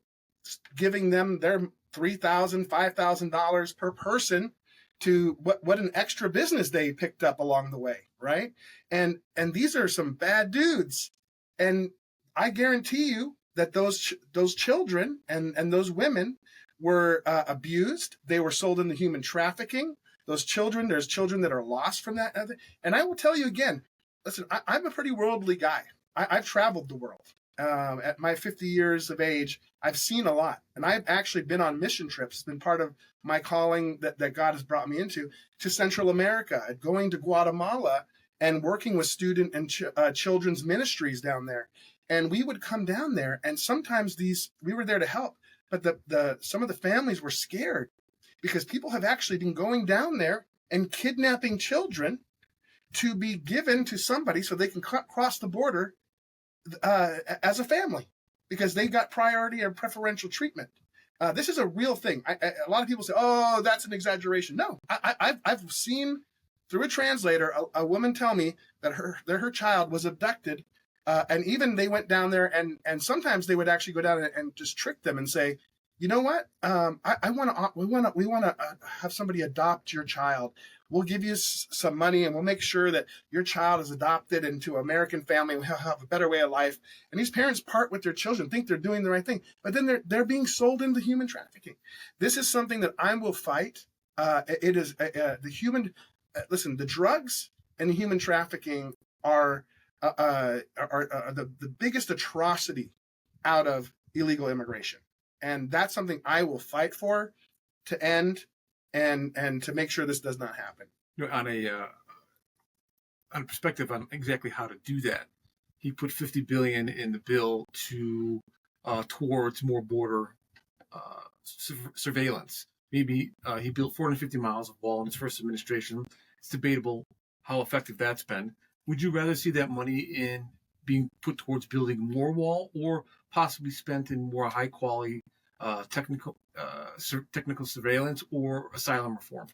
B: giving them their $3,000, $5,000 per person to what an extra business they picked up along the way, right? And these are some bad dudes, and I guarantee you that those children and those women were abused. They were sold into human trafficking. There's children that are lost from that. And I will tell you again, listen, I'm a pretty worldly guy. I've traveled the world. At my 50 years of age, I've seen a lot. And I've actually been on mission trips, been part of my calling that God has brought me into, to Central America, going to Guatemala and working with student and children's ministries down there. And we would come down there, and sometimes we were there to help, but some of the families were scared because people have actually been going down there and kidnapping children to be given to somebody so they can cross the border as a family because they got priority or preferential treatment. This is a real thing. A lot of people say, "Oh, that's an exaggeration." No, I've seen through a translator a woman tell me that her child was abducted, and even they went down there and sometimes they would actually go down and just trick them and say, "You know what? We want to have somebody adopt your child. We'll give you some money and we'll make sure that your child is adopted into an American family and will have a better way of life." And these parents part with their children, think they're doing the right thing, but then they're being sold into human trafficking. This is something that I will fight. It is the human. Listen, the drugs and the human trafficking are the biggest atrocity out of illegal immigration. And that's something I will fight for to end and to make sure this does not happen.
C: On a perspective on exactly how to do that, he put $50 billion in the bill towards more border surveillance. Maybe he built 450 miles of wall in his first administration. It's debatable how effective that's been. Would you rather see that money being put towards building more wall, or possibly spent in more high quality technical surveillance or asylum reform?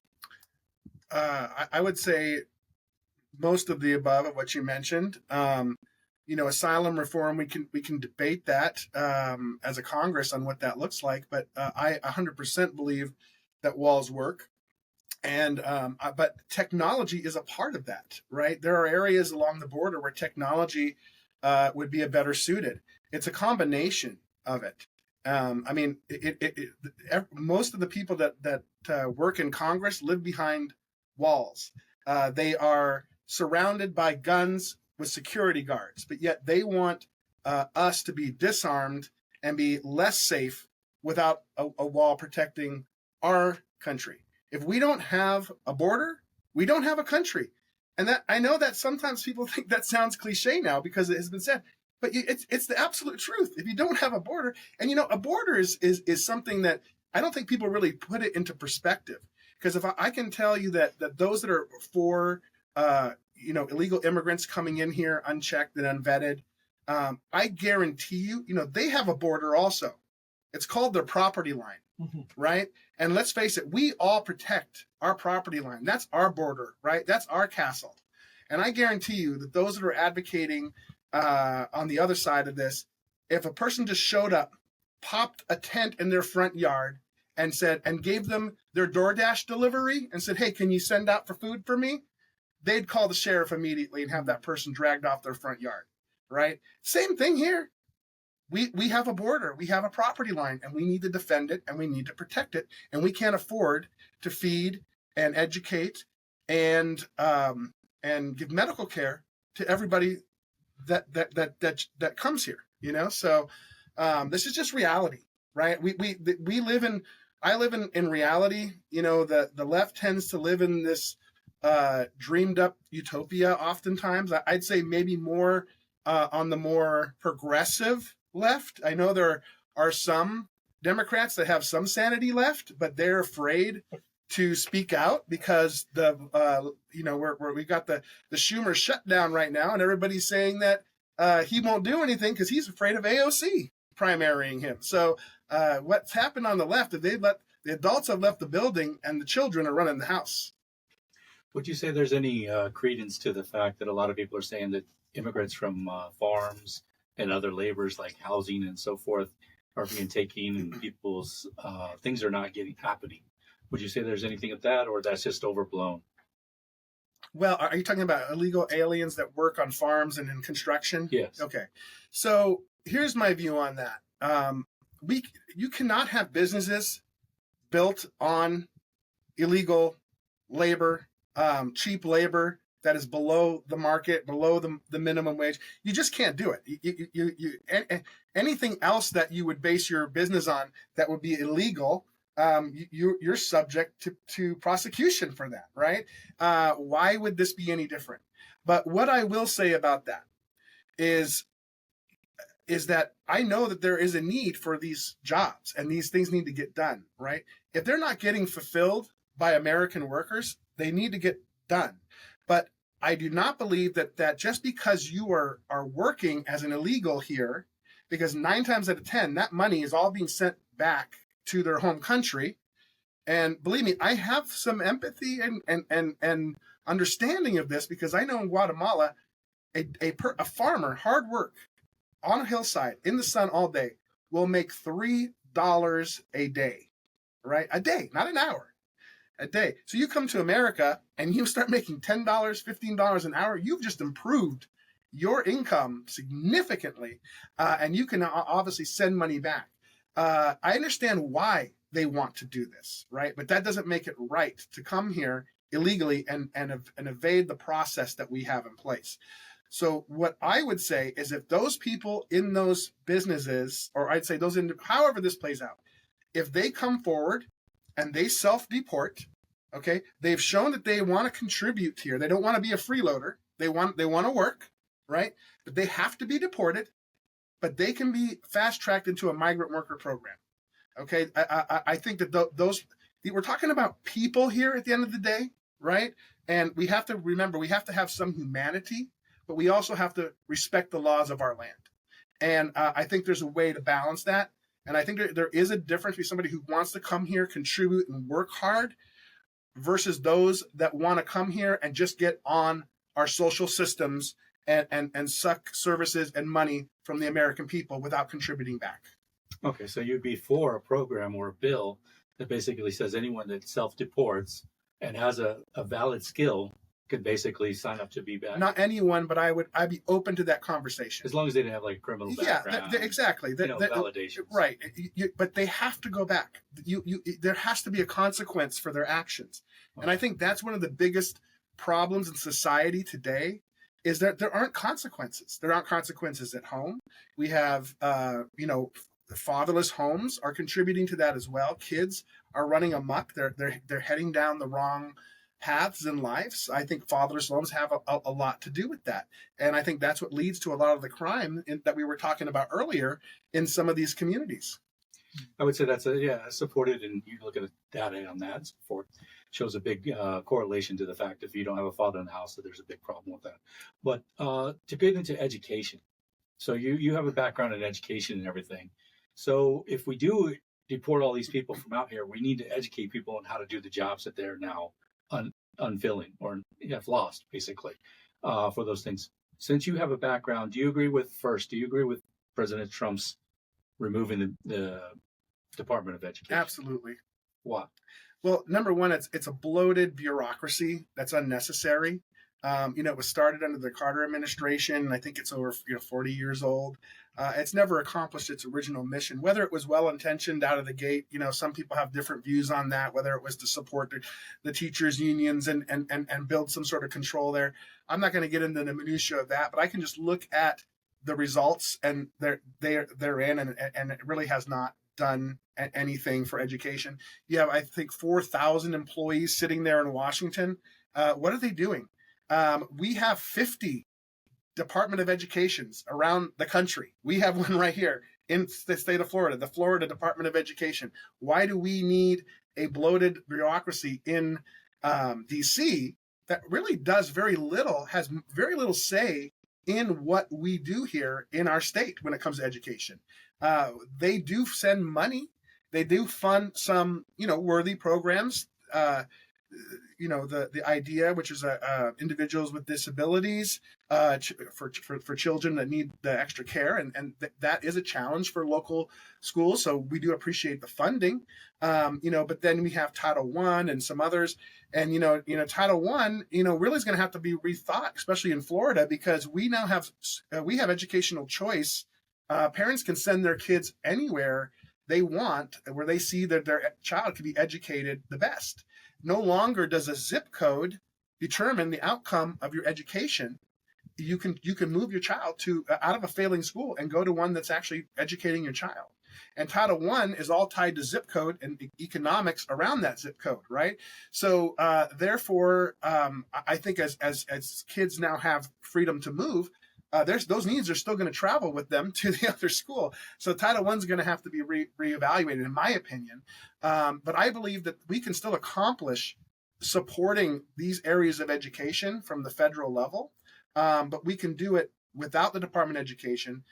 B: I would say most of the above of what you mentioned. Asylum reform, we can debate that as a Congress on what that looks like, but I 100% believe that walls work. And but technology is a part of that, right? There are areas along the border where technology would be a better suited. It's a combination of it. Most of the people that work in Congress live behind walls. They are surrounded by guns with security guards, but yet they want us to be disarmed and be less safe without a wall protecting our country. If we don't have a border, we don't have a country. And that I know that sometimes people think that sounds cliche now because it has been said, but it's the absolute truth. If you don't have a border, and a border is something that I don't think people really put it into perspective. Because if I can tell you that those that are for illegal immigrants coming in here unchecked and unvetted, I guarantee you, they have a border also. It's called their property line, right? And let's face it, we all protect our property line. That's our border, right? That's our castle. And I guarantee you that those that are advocating on the other side of this, if a person just showed up, popped a tent in their front yard and gave them their DoorDash delivery and said, "Hey, can you send out for food for me?" They'd call the sheriff immediately and have that person dragged off their front yard, right? Same thing here. we have a border, we have a property line, and we need to defend it and we need to protect it, and we can't afford to feed and educate and give medical care to everybody that comes here. So this is just reality, right? We live in. I live in reality. The left tends to live in this dreamed up utopia. Oftentimes, I'd say maybe more on the more progressive left. I know there are some Democrats that have some sanity left, but they're afraid to speak out because we got the Schumer shutdown right now, and everybody's saying that he won't do anything because he's afraid of AOC primarying him. So what's happened on the left is the adults have left the building and the children are running the house.
A: Would you say there's any credence to the fact that a lot of people are saying that immigrants from farms and other labors like housing and so forth are being taken and people's things are not happening? Would you say there's anything of that, or that's just overblown?
B: Well, are you talking about illegal aliens that work on farms and in construction?
A: Yes.
B: Okay. So here's my view on that. You cannot have businesses built on illegal labor, cheap labor that is below the market, below the minimum wage. You just can't do it. Anything else that you would base your business on that would be illegal, you're subject to prosecution for that, right? Why would this be any different? But what I will say about that is that I know that there is a need for these jobs and these things need to get done, right? If they're not getting fulfilled by American workers, they need to get done. But I do not believe that just because you are working as an illegal here, because 9 times out of 10, that money is all being sent back to their home country. And believe me, I have some empathy and understanding of this because I know in Guatemala, a farmer, hard work, on a hillside in the sun all day will make $3 a day, right? A day, not an hour, a day. So you come to America and you start making $10, $15 an hour. You've just improved your income significantly, and you can obviously send money back. I understand why they want to do this, right? But that doesn't make it right to come here illegally and evade the process that we have in place. So what I would say is if those people in those businesses, or I'd say however this plays out, if they come forward and they self-deport, okay, they've shown that they want to contribute here. They don't want to be a freeloader. They want to work, right? But they have to be deported, but they can be fast-tracked into a migrant worker program, okay? I think that we're talking about people here at the end of the day, right? And we have to remember, we have to have some humanity, but we also have to respect the laws of our land. And I think there's a way to balance that. And I think there is a difference between somebody who wants to come here, contribute, and work hard versus those that want to come here and just get on our social systems and suck services and money from the American people without contributing back.
A: Okay, so you'd be for a program or a bill that basically says anyone that self-deports and has a valid skill could basically sign up to be back.
B: Not anyone, but I'd be open to that conversation.
A: As long as they didn't have like a criminal background.
B: Yeah, exactly.
A: Validations.
B: Right. But they have to go back. There has to be a consequence for their actions. Okay. And I think that's one of the biggest problems in society today is that there aren't consequences. There aren't consequences at home. We have, fatherless homes are contributing to that as well. Kids are running amok. They're heading down the wrong paths in lives. I think fatherless homes have a lot to do with that. And I think that's what leads to a lot of the crime that we were talking about earlier in some of these communities.
A: I would say that's supported, and you look at the data on that, shows a big correlation to the fact if you don't have a father in the house, that there's a big problem with that. But to get into education, so you have a background in education and everything. So if we do deport all these people from out here, we need to educate people on how to do the jobs that they're now unfilling or have lost, basically, for those things. Since you have a background, do you agree with President Trump's removing the Department of Education?
B: Absolutely.
A: Why?
B: Well, number one, it's a bloated bureaucracy that's unnecessary. It was started under the Carter administration. I think it's over 40 years old. It's never accomplished its original mission. Whether it was well-intentioned out of the gate, some people have different views on that, whether it was to support the teachers' unions and build some sort of control there. I'm not going to get into the minutiae of that, but I can just look at the results, and they're in, and it really has not done anything for education. You have, I think, 4,000 employees sitting there in Washington. What are they doing? We have 50 Department of Educations around the country. We have one right here in the state of Florida, the Florida Department of Education. Why do we need a bloated bureaucracy in DC that really does very little, has very little say in what we do here in our state when it comes to education? They do send money. They do fund some, worthy programs. The idea, which is individuals with disabilities, for children that need the extra care, and that is a challenge for local schools. So we do appreciate the funding, but then we have Title I and some others, and Title I, really is going to have to be rethought, especially in Florida, because we now have educational choice. Parents can send their kids anywhere they want, where they see that their child can be educated the best. No longer does a zip code determine the outcome of your education. You can move your child out of a failing school and go to one that's actually educating your child. And Title I is all tied to zip code and economics around that zip code, right? So therefore, I think as kids now have freedom to move, those needs are still going to travel with them to the other school. So Title I is going to have to be reevaluated, in my opinion. But I believe that we can still accomplish supporting these areas of education from the federal level, but we can do it without the Department of Education.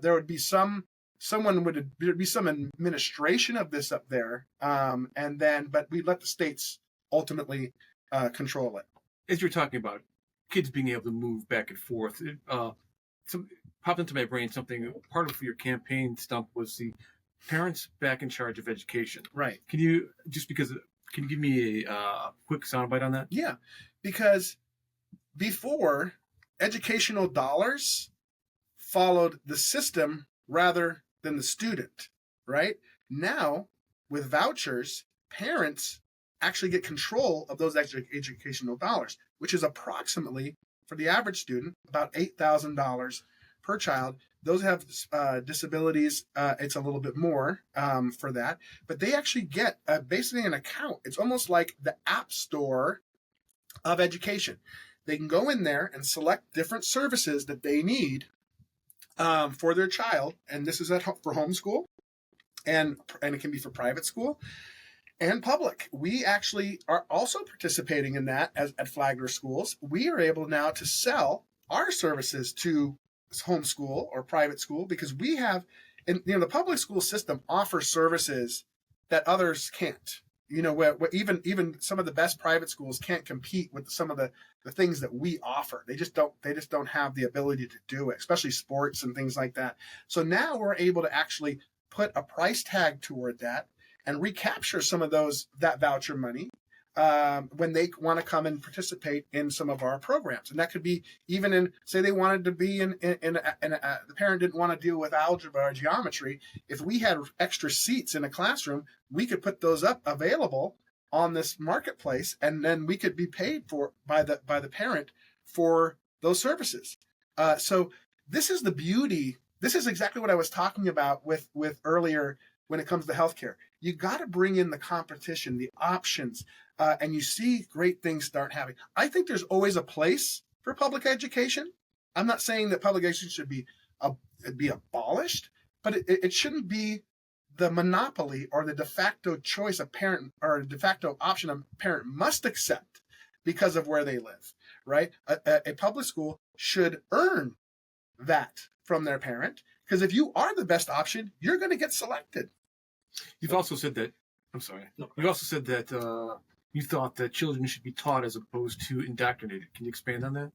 B: There would be some administration of this up there, but we let the states ultimately control it.
C: As you're talking about kids being able to move back and forth, popped into my brain something. Part of your campaign stump was the parents back in charge of education.
B: Right.
C: Can you give me a quick soundbite on that?
B: Yeah, because before, educational dollars followed the system rather than the student, right? Now, with vouchers, parents actually get control of those educational dollars, which is approximately, for the average student, about $8,000 per child. Those have disabilities. It's a little bit more for that, but they actually get basically an account. It's almost like the app store of education. They can go in there and select different services that they need for their child, and this is for homeschool, and it can be for private school and public. We actually are also participating in that at Flagler schools. We are able now to sell our services to homeschool or private school, because we have, the public school system offers services that others can't. Where even some of the best private schools can't compete with some of the things that we offer. They just don't have the ability to do it, especially sports and things like that. So now we're able to actually put a price tag toward that and recapture some of that voucher money when they want to come and participate in some of our programs. And that could be even in, say they wanted to be the parent didn't want to deal with algebra or geometry. If we had extra seats in a classroom, we could put those up available on this marketplace, and then we could be paid for by the parent for those services. So this is the beauty. This is exactly what I was talking about with earlier when it comes to healthcare. You got to bring in the competition, the options, and you see great things start happening. I think there's always a place for public education. I'm not saying that public education should be abolished, but it shouldn't be the monopoly or the de facto choice a parent, or de facto option a parent must accept because of where they live, right? A public school should earn that from their parent, because if you are the best option, you're going to get selected.
C: You've also said that, I'm sorry, you also said that you thought that children should be taught as opposed to indoctrinated. Can you expand on that?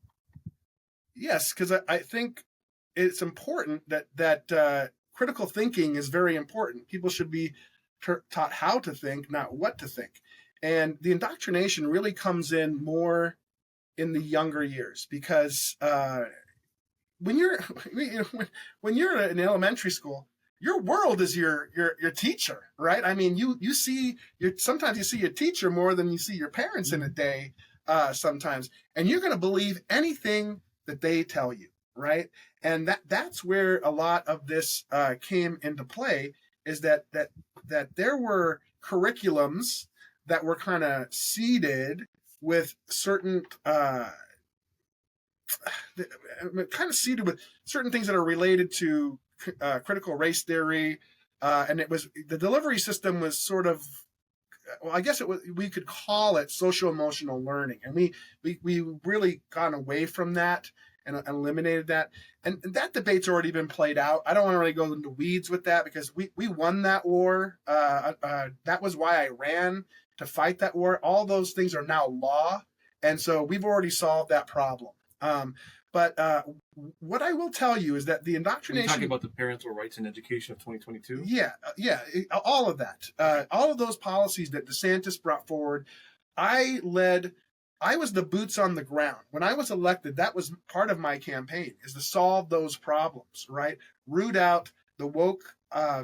B: Yes, because I think it's important that critical thinking is very important. People should be taught how to think, not what to think. And the indoctrination really comes in more in the younger years, because when you're when you're in elementary school, your world is your teacher, right? I mean, you see sometimes you see your teacher more than you see your parents in a day, sometimes, and you're going to believe anything that they tell you, right? And that's where a lot of this came into play, is that there were curriculums that were kind of seeded with certain things that are related to critical race theory, and it was the delivery system was sort of, well, I guess we could call it social emotional learning, and we really gone away from that and eliminated that, and that debate's already been played out. I don't want to really go into weeds with that, because we won that war. That was why I ran, to fight that war. All those things are now law, and so we've already solved that problem. But what I will tell you is that the indoctrination.
C: You're talking about the Parental Rights in Education of 2022?
B: Yeah, all of that. All of those policies that DeSantis brought forward, I was the boots on the ground. When I was elected, that was part of my campaign, is to solve those problems, right? Root out the woke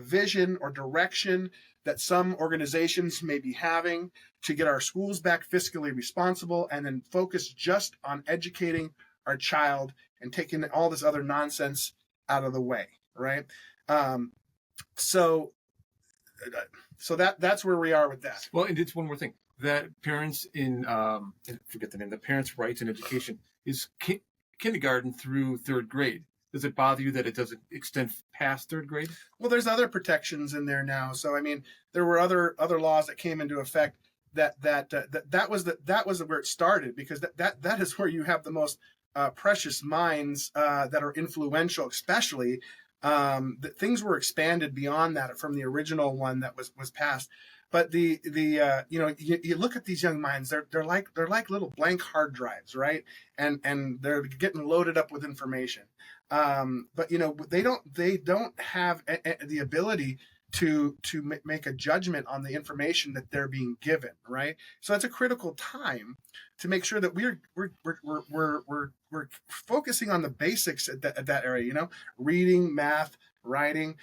B: vision or direction that some organizations may be having, to get our schools back fiscally responsible, and then focus just on educating our child and taking all this other nonsense out of the way, right? So that's where we are with that.
C: Well, and it's one more thing. That parents I forget the name, the Parents' Rights in Education is kindergarten through third grade. Does it bother you that it doesn't extend past third grade?
B: Well, there's other protections in there now. So, I mean, there were other laws that came into effect that was where it started, because that is where you have the most precious minds that are influential, especially. That things were expanded beyond that from the original one that was passed. But you look at these young minds, they're like little blank hard drives, right? And they're getting loaded up with information. But they don't have the ability to make a judgment on the information that they're being given, right? So that's a critical time to make sure that we're focusing on the basics at that area. Reading, math, writing,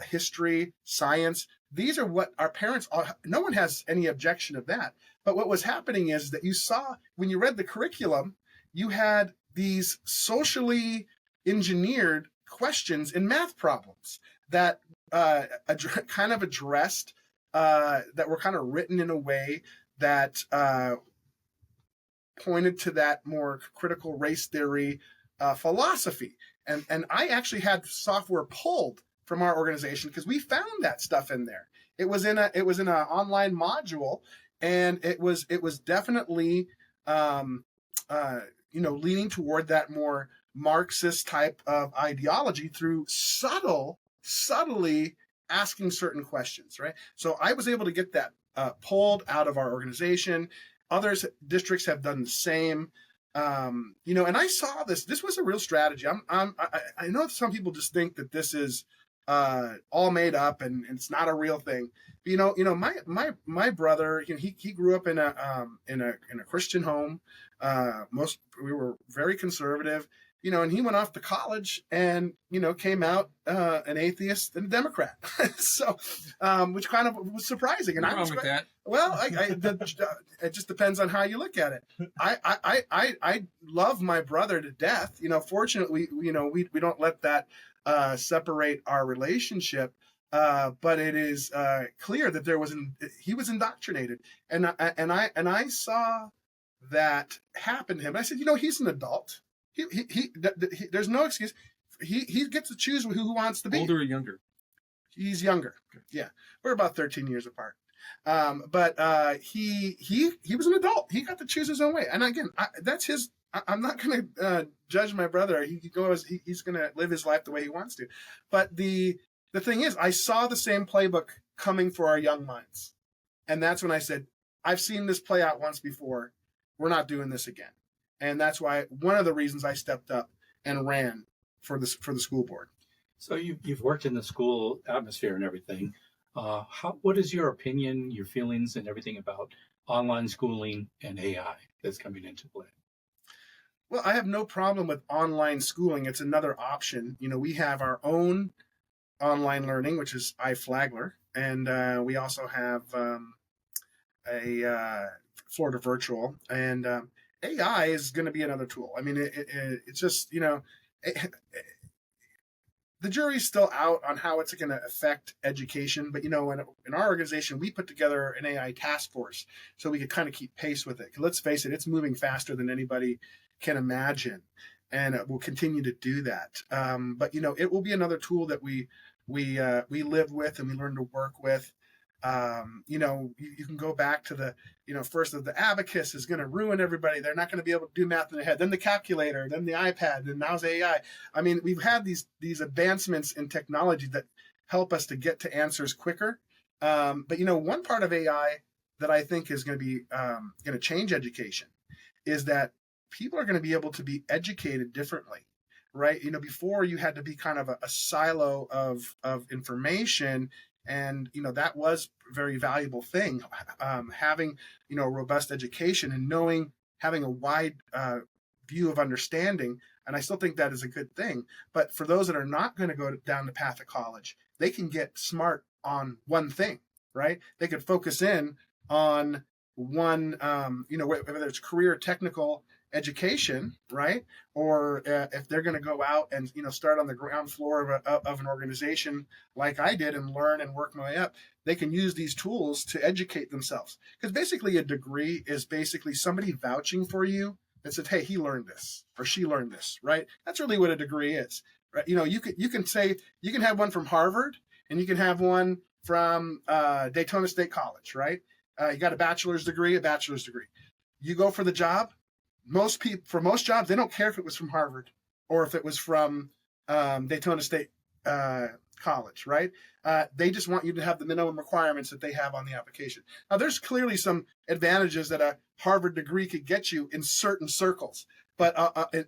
B: history, science. These are what our parents. No one has any objection of that. But what was happening is that you saw, when you read the curriculum, you had these socially engineered questions in math problems that kind of addressed, that were kind of written in a way that pointed to that more critical race theory philosophy. And I actually had software pulled from our organization because we found that stuff in there. It was in an online module, and it was definitely leaning toward that more Marxist type of ideology through subtly asking certain questions, right? So I was able to get that pulled out of our organization. Other districts have done the same. And I saw this. This was a real strategy. I know some people just think that this is all made up and it's not a real thing. But, my brother, he grew up in a Christian home. We were very conservative. And he went off to college and, came out an atheist and a Democrat. So, which kind of was surprising. And
C: What's wrong with that?
B: Well, it just depends on how you look at it. I love my brother to death. Fortunately, we don't let that separate our relationship. But it is clear that he was indoctrinated, and I saw that happen to him. I said, he's an adult. He there's no excuse. He gets to choose who wants to be.
C: Older or younger?
B: He's younger. Okay. Yeah, we're about 13 years apart. But he was an adult. He got to choose his own way. And again, that's his. I'm not going to judge my brother. He's going to live his life the way he wants to. But the thing is, I saw the same playbook coming for our young minds, and that's when I said, I've seen this play out once before. We're not doing this again. And that's why one of the reasons I stepped up and ran for the school board.
A: So you've worked in the school atmosphere and everything. What is your opinion, your feelings, and everything about online schooling and AI that's coming into play?
B: Well, I have no problem with online schooling. It's another option. We have our own online learning, which is iFlagler, and we also have a Florida Virtual, and AI is going to be another tool. I mean, it's just the jury's still out on how it's going to affect education. But in our organization, we put together an AI task force so we could kind of keep pace with it. 'Cause let's face it, it's moving faster than anybody can imagine, and it will continue to do that. But it will be another tool that we live with and we learn to work with. You can go back to the first of the abacus is going to ruin everybody. They're not going to be able to do math in their head. Then the calculator, then the iPad, and now's AI. I mean, we've had these advancements in technology that help us to get to answers quicker. But one part of AI that I think is going to be going to change education is that people are going to be able to be educated differently, right? Before you had to be kind of a silo of information, and that was a very valuable thing. Having robust education and having a wide view of understanding, and I still think that is a good thing. But for those that are not going to go down the path of college, they can get smart on one thing, right? They could focus in on one, whether it's career technical education, right? Or if they're going to go out and start on the ground floor of an organization like I did and learn and work my way up, they can use these tools to educate themselves. Because basically a degree is basically somebody vouching for you that said, hey, he learned this or she learned this, right? That's really what a degree is, right? You can say you can have one from Harvard and you can have one from Daytona State College, right? You got a bachelor's degree. You go for the job. For most jobs, they don't care if it was from Harvard or if it was from Daytona State College, right? They just want you to have the minimum requirements that they have on the application. Now, there's clearly some advantages that a Harvard degree could get you in certain circles, but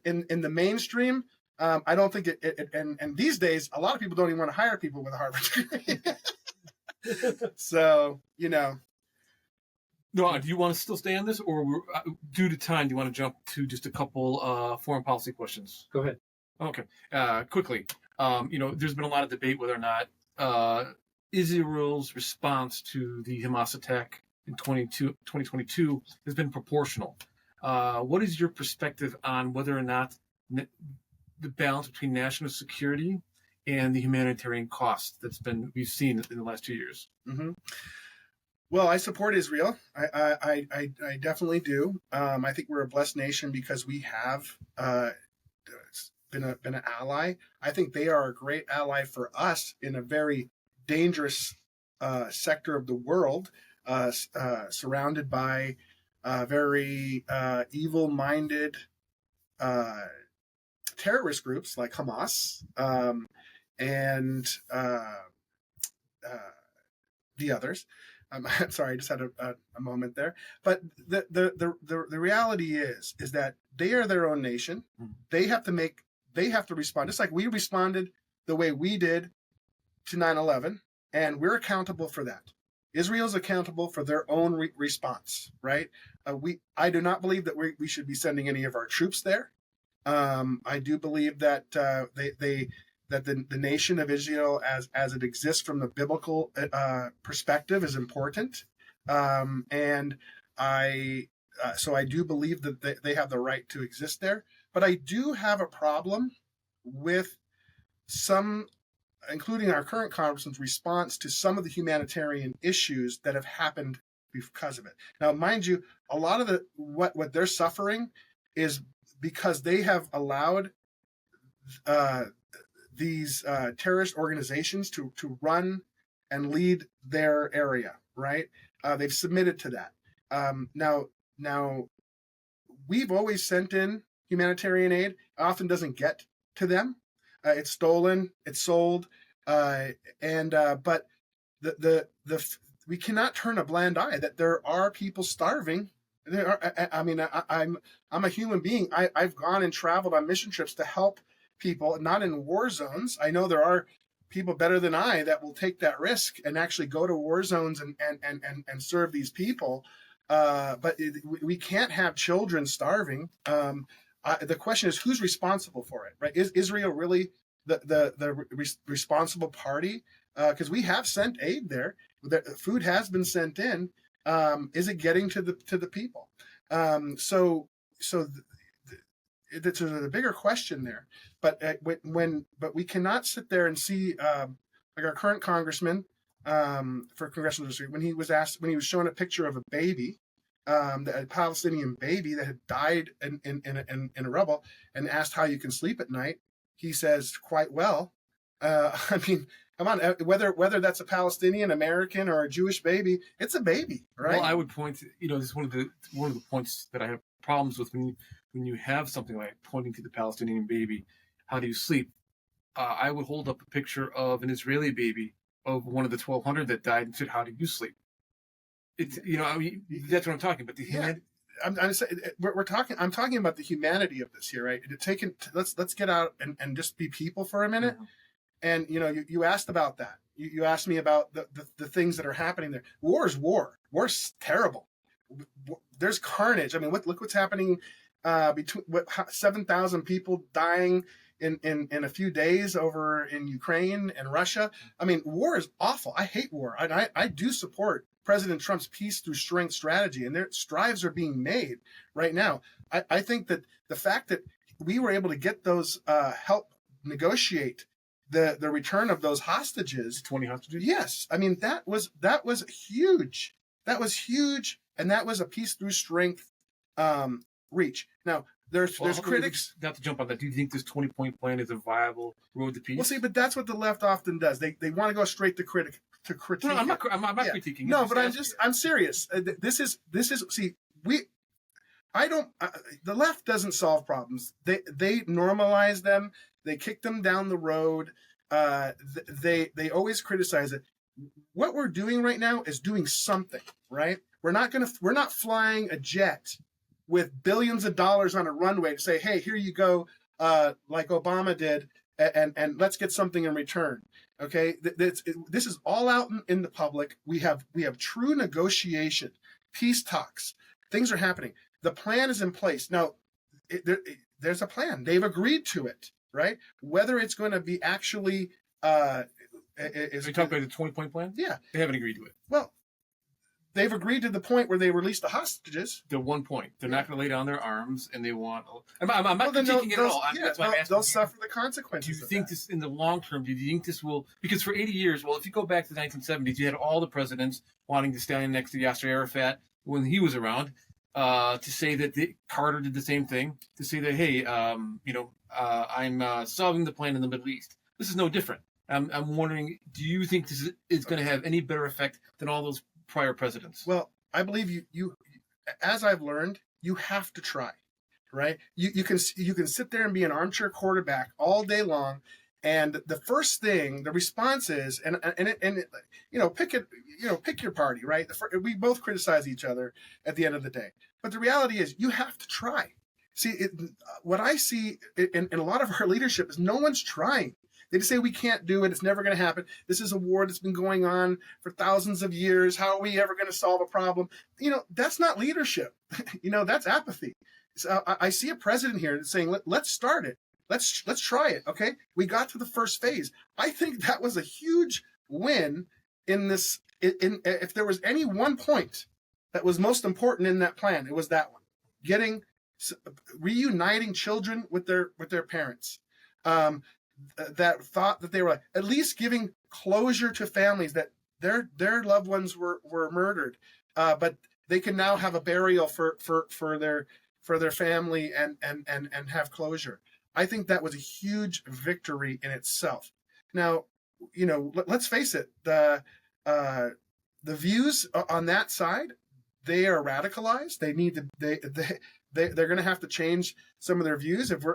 B: in the mainstream, I don't think it. And these days, a lot of people don't even want to hire people with a Harvard degree. So
C: No, do you want to still stay on this, or due to time, do you want to jump to just a couple foreign policy questions?
A: Go ahead.
C: Okay, quickly. There's been a lot of debate whether or not Israel's response to the Hamas attack in 2022 has been proportional. What is your perspective on whether or not the balance between national security and the humanitarian cost we've seen in the last 2 years?
B: Mm-hmm. Well, I support Israel. I definitely do. I think we're a blessed nation because we have been an ally. I think they are a great ally for us in a very dangerous sector of the world, surrounded by very evil-minded terrorist groups like Hamas and the others. I'm sorry, I just had a moment there. But the reality is that they are their own nation. They have to respond, just like we responded the way we did to 9/11, and we're accountable for that. Israel's accountable for their own response, right? I do not believe that we should be sending any of our troops there. I do believe that that the nation of Israel as it exists from the biblical perspective is important. And so I do believe that they have the right to exist there. But I do have a problem with some, including our current congressman's response to some of the humanitarian issues that have happened because of it. Now, mind you, a lot of what they're suffering is because they have allowed these terrorist organizations to run and lead their area, right? They've submitted to that. Now, we've always sent in humanitarian aid. It often doesn't get to them. It's stolen, it's sold, but we cannot turn a blind eye that there are people starving. I'm a human being. I've gone and traveled on mission trips to help people, not in war zones. I know there are people better than I that will take that risk and actually go to war zones and serve these people. But we can't have children starving. the question is, who's responsible for it, right? Is Israel really the responsible party? Because we have sent aid there. The food has been sent in. Is it getting to the people? So it's a bigger question there. But but we cannot sit there and see like our current congressman for congressional district, when he was shown a picture of a baby, a Palestinian baby that had died in a rubble, and asked how you can sleep at night. He says, quite well. I mean, come on, whether that's a Palestinian, American, or a Jewish baby, it's a baby, right?
C: Well, I would point to, this is one of the points that I have problems with when you have something like pointing to the Palestinian baby. How do you sleep? I would hold up a picture of an Israeli baby of one of the 1,200 that died and said, "How do you sleep?" It's that's what I'm talking about. I'm talking about the humanity of this here, right? Let's get out and just be people for a minute. Mm-hmm. And you asked about that. You asked me about the things that are happening there. War is war. War's terrible. There's carnage. I mean, look what's happening between 7,000 people dying in a few days over in Ukraine and Russia. I mean, war is awful. I hate war. And I do support President Trump's peace through strength strategy, and their strides are being made right now. I think that the fact that we were able to get those help negotiate the return of those hostages, 20 hostages.
B: Yes, I mean that was huge. That was huge, and that was a peace through strength reach. Now there's critics.
C: Not to jump on that. Do you think this 20-point plan is a viable road to peace?
B: Well, see, but that's what the left often does. They want to go straight to critique.
C: No, I'm not critiquing.
B: No, but I'm serious. This is see, the left doesn't solve problems. They normalize them. They kick them down the road. They always criticize it. What we're doing right now is doing something, right? We're not flying a jet with billions of dollars on a runway to say, hey, here you go, like Obama did, and let's get something in return. Okay, this is all out in the public. We have true negotiation, peace talks. Things are happening. The plan is in place now. There's a plan. They've agreed to it, right? Whether it's going to be actually
C: are you talking about the 20-point plan?
B: Yeah,
C: they haven't agreed to it.
B: Well, they've agreed to the point where they release the hostages.
C: The one point. They're not going to lay down their arms, and they want... I'm not critiquing it at all. That's why I'm asking.
B: They'll suffer the consequences.
C: Do you think this, in the long term, do you think this will... Because for 80 years, well, if you go back to the 1970s, you had all the presidents wanting to stand next to Yasser Arafat when he was around, to say that Carter did the same thing, to say that, hey, I'm solving the plan in the Middle East. This is no different. I'm wondering, do you think this is going to have any better effect than all those prior presidents?
B: Well, I believe you as I've learned, you have to try, right? You can sit there and be an armchair quarterback all day long, and the first thing, the response is, and pick your party, right? We both criticize each other at the end of the day, but the reality is you have to try. See, what I see in a lot of our leadership is no one's trying. They just say we can't do it. It's never going to happen. This is a war that's been going on for thousands of years. How are we ever going to solve a problem? That's not leadership. That's apathy. So I see a president here that's saying, let's start it. Let's try it. Okay. We got to the first phase. I think that was a huge win in this. If there was any one point that was most important in that plan, it was that one: reuniting children with their parents. That thought that they were at least giving closure to families that their loved ones were murdered, but they can now have a burial for their family and have closure. I think that was a huge victory in itself. Now, let's face it, the views on that side, they are radicalized. They need to they're going to have to change some of their views. If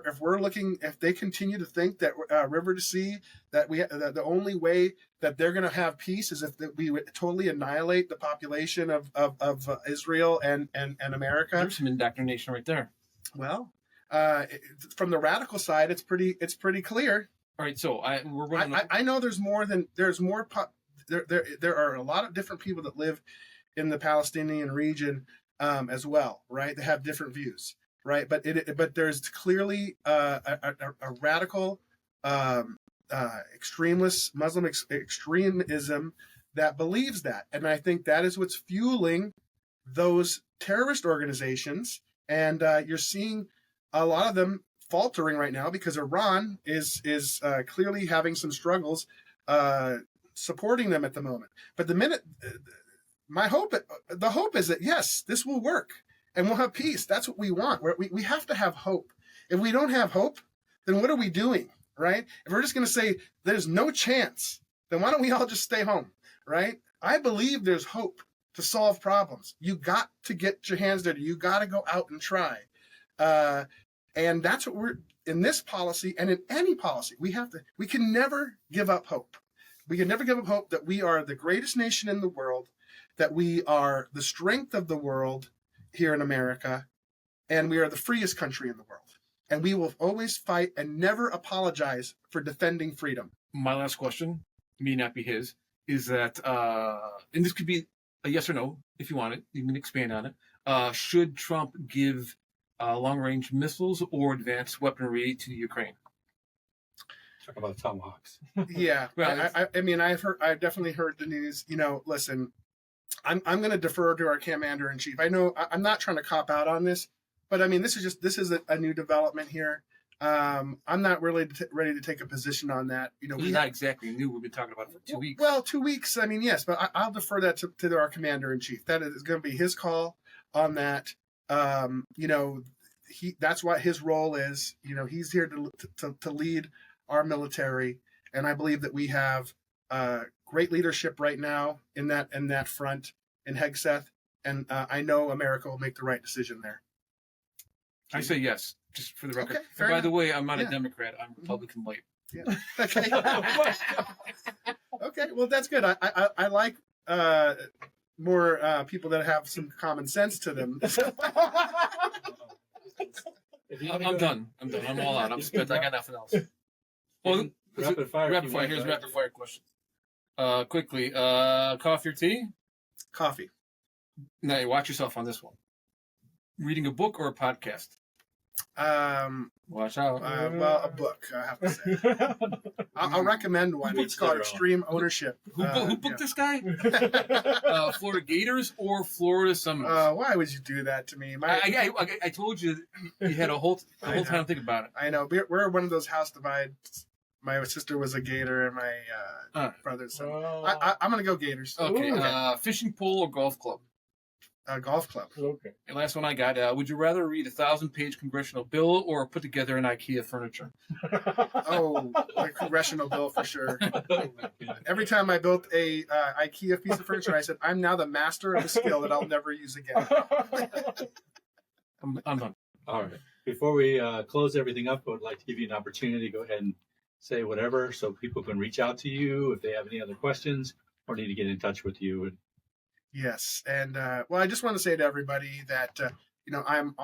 B: they continue to think that river to sea, that the only way that they're going to have peace is if we would totally annihilate the population of Israel and America.
C: There's some indoctrination right there.
B: Well, from the radical side, it's pretty clear.
C: All right, so we're running.
B: I know there's more. There are a lot of different people that live in the Palestinian region as well, right? They have different views, right? But there's clearly a radical extremist Muslim extremism that believes that, and I think that is what's fueling those terrorist organizations. And you're seeing a lot of them faltering right now because Iran is clearly having some struggles supporting them at the moment. But the hope is that yes, this will work and we'll have peace. That's what we want. We have to have hope. If we don't have hope, then what are we doing, right? If we're just going to say there's no chance, then why don't we all just stay home, right? I believe there's hope to solve problems. You got to get your hands dirty. You got to go out and try. And that's what we're in this policy and in any policy. We can never give up hope. We can never give up hope that we are the greatest nation in the world, that we are the strength of the world here in America, and we are the freest country in the world. And we will always fight and never apologize for defending freedom.
C: My last question, may not be his, is that, and this could be a yes or no, if you want it, you can expand on it. Should Trump give long-range missiles or advanced weaponry to Ukraine?
A: Talk about tomahawks.
B: Yeah, well, I mean, I've definitely heard the news. Listen, I'm going to defer to our commander in chief. I know I'm not trying to cop out on this, but I mean, this is a new development here. I'm not really ready to take a position on that.
C: We're not exactly new. We've been talking about it for 2 weeks.
B: Well, 2 weeks. I mean, yes, but I'll defer that to our commander in chief. That is going to be his call on that. That's what his role is. He's here to lead our military, and I believe that we have great leadership right now in that front in Hegseth, and I know America will make the right decision there.
C: I say yes, just for the record.
B: Okay,
C: by
B: enough.
C: the way, I'm not a Democrat. I'm Republican light.
B: Yeah. Okay. Okay. Well, that's good. I like more people that have some common sense to them.
C: I'm done. I'm all out. I'm spent. I got nothing else. Well,
A: rapid fire.
C: Here's rapid fire questions. Quickly, coffee or tea?
B: Coffee.
C: Now, you watch yourself on this one. Reading a book or a podcast? Watch out.
B: Well, a book, I have to say. I'll recommend one. It's called Extreme Ownership.
C: Who booked this guy? Florida Gators or Florida Seminoles?
B: Why would you do that to me?
C: I told you you had a whole time to think about it.
B: I know. We're one of those house divides. My sister was a Gator, and my brother. So I'm gonna go Gators.
C: Okay. Fishing pole or golf club?
B: Golf club.
C: Okay. And last one I got. Would you rather read a 1,000-page congressional bill or put together an IKEA furniture?
B: Oh, a congressional bill for sure. Every time I built a IKEA piece of furniture, I said, "I'm now the master of a skill that I'll never use again."
C: I'm done.
A: All right. Before we close everything up, I would like to give you an opportunity to go ahead and say whatever so people can reach out to you if they have any other questions or need to get in touch with you.
B: Yes, and well, I just want to say to everybody that I'm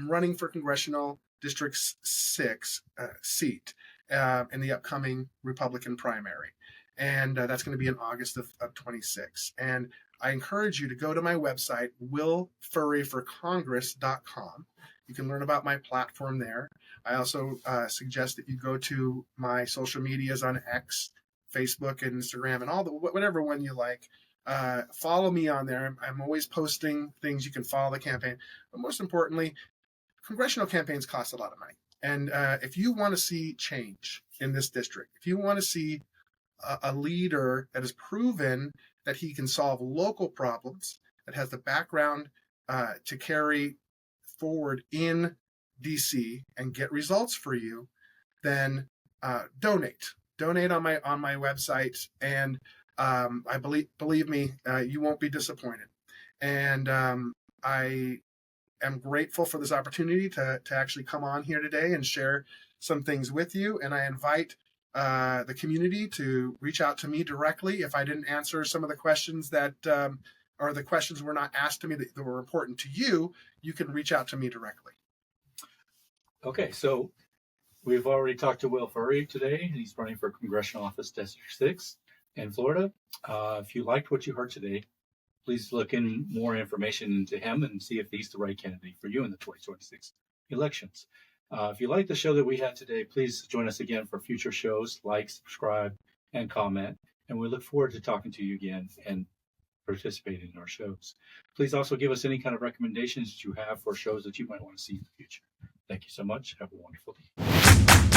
B: running for congressional District 6 seat in the upcoming Republican primary, and that's going to be in August of 26. And I encourage you to go to my website, willfurryforcongress.com. You can learn about my platform there. I also suggest that you go to my social medias on X, Facebook, and Instagram, and all the whatever one you like. Follow me on there. I'm always posting things. You can follow the campaign. But most importantly, congressional campaigns cost a lot of money. And if you want to see change in this district, if you want to see a leader that has proven that he can solve local problems, that has the background to carry forward in DC and get results for you, then donate on my website, and I believe me, you won't be disappointed. And I am grateful for this opportunity to actually come on here today and share some things with you. And I invite the community to reach out to me directly if I didn't answer some of the questions that or the questions were not asked to me that were important to you. You can reach out to me directly. Okay,
A: so we've already talked to Will Furry today. He's running for Congressional Office District 6 in Florida. If you liked what you heard today, please look in more information into him and see if he's the right candidate for you in the 2026 elections. If you like the show that we had today, please join us again for future shows. Like, subscribe, and comment. And we look forward to talking to you again and participating in our shows. Please also give us any kind of recommendations that you have for shows that you might want to see in the future. Thank you so much. Have a wonderful day.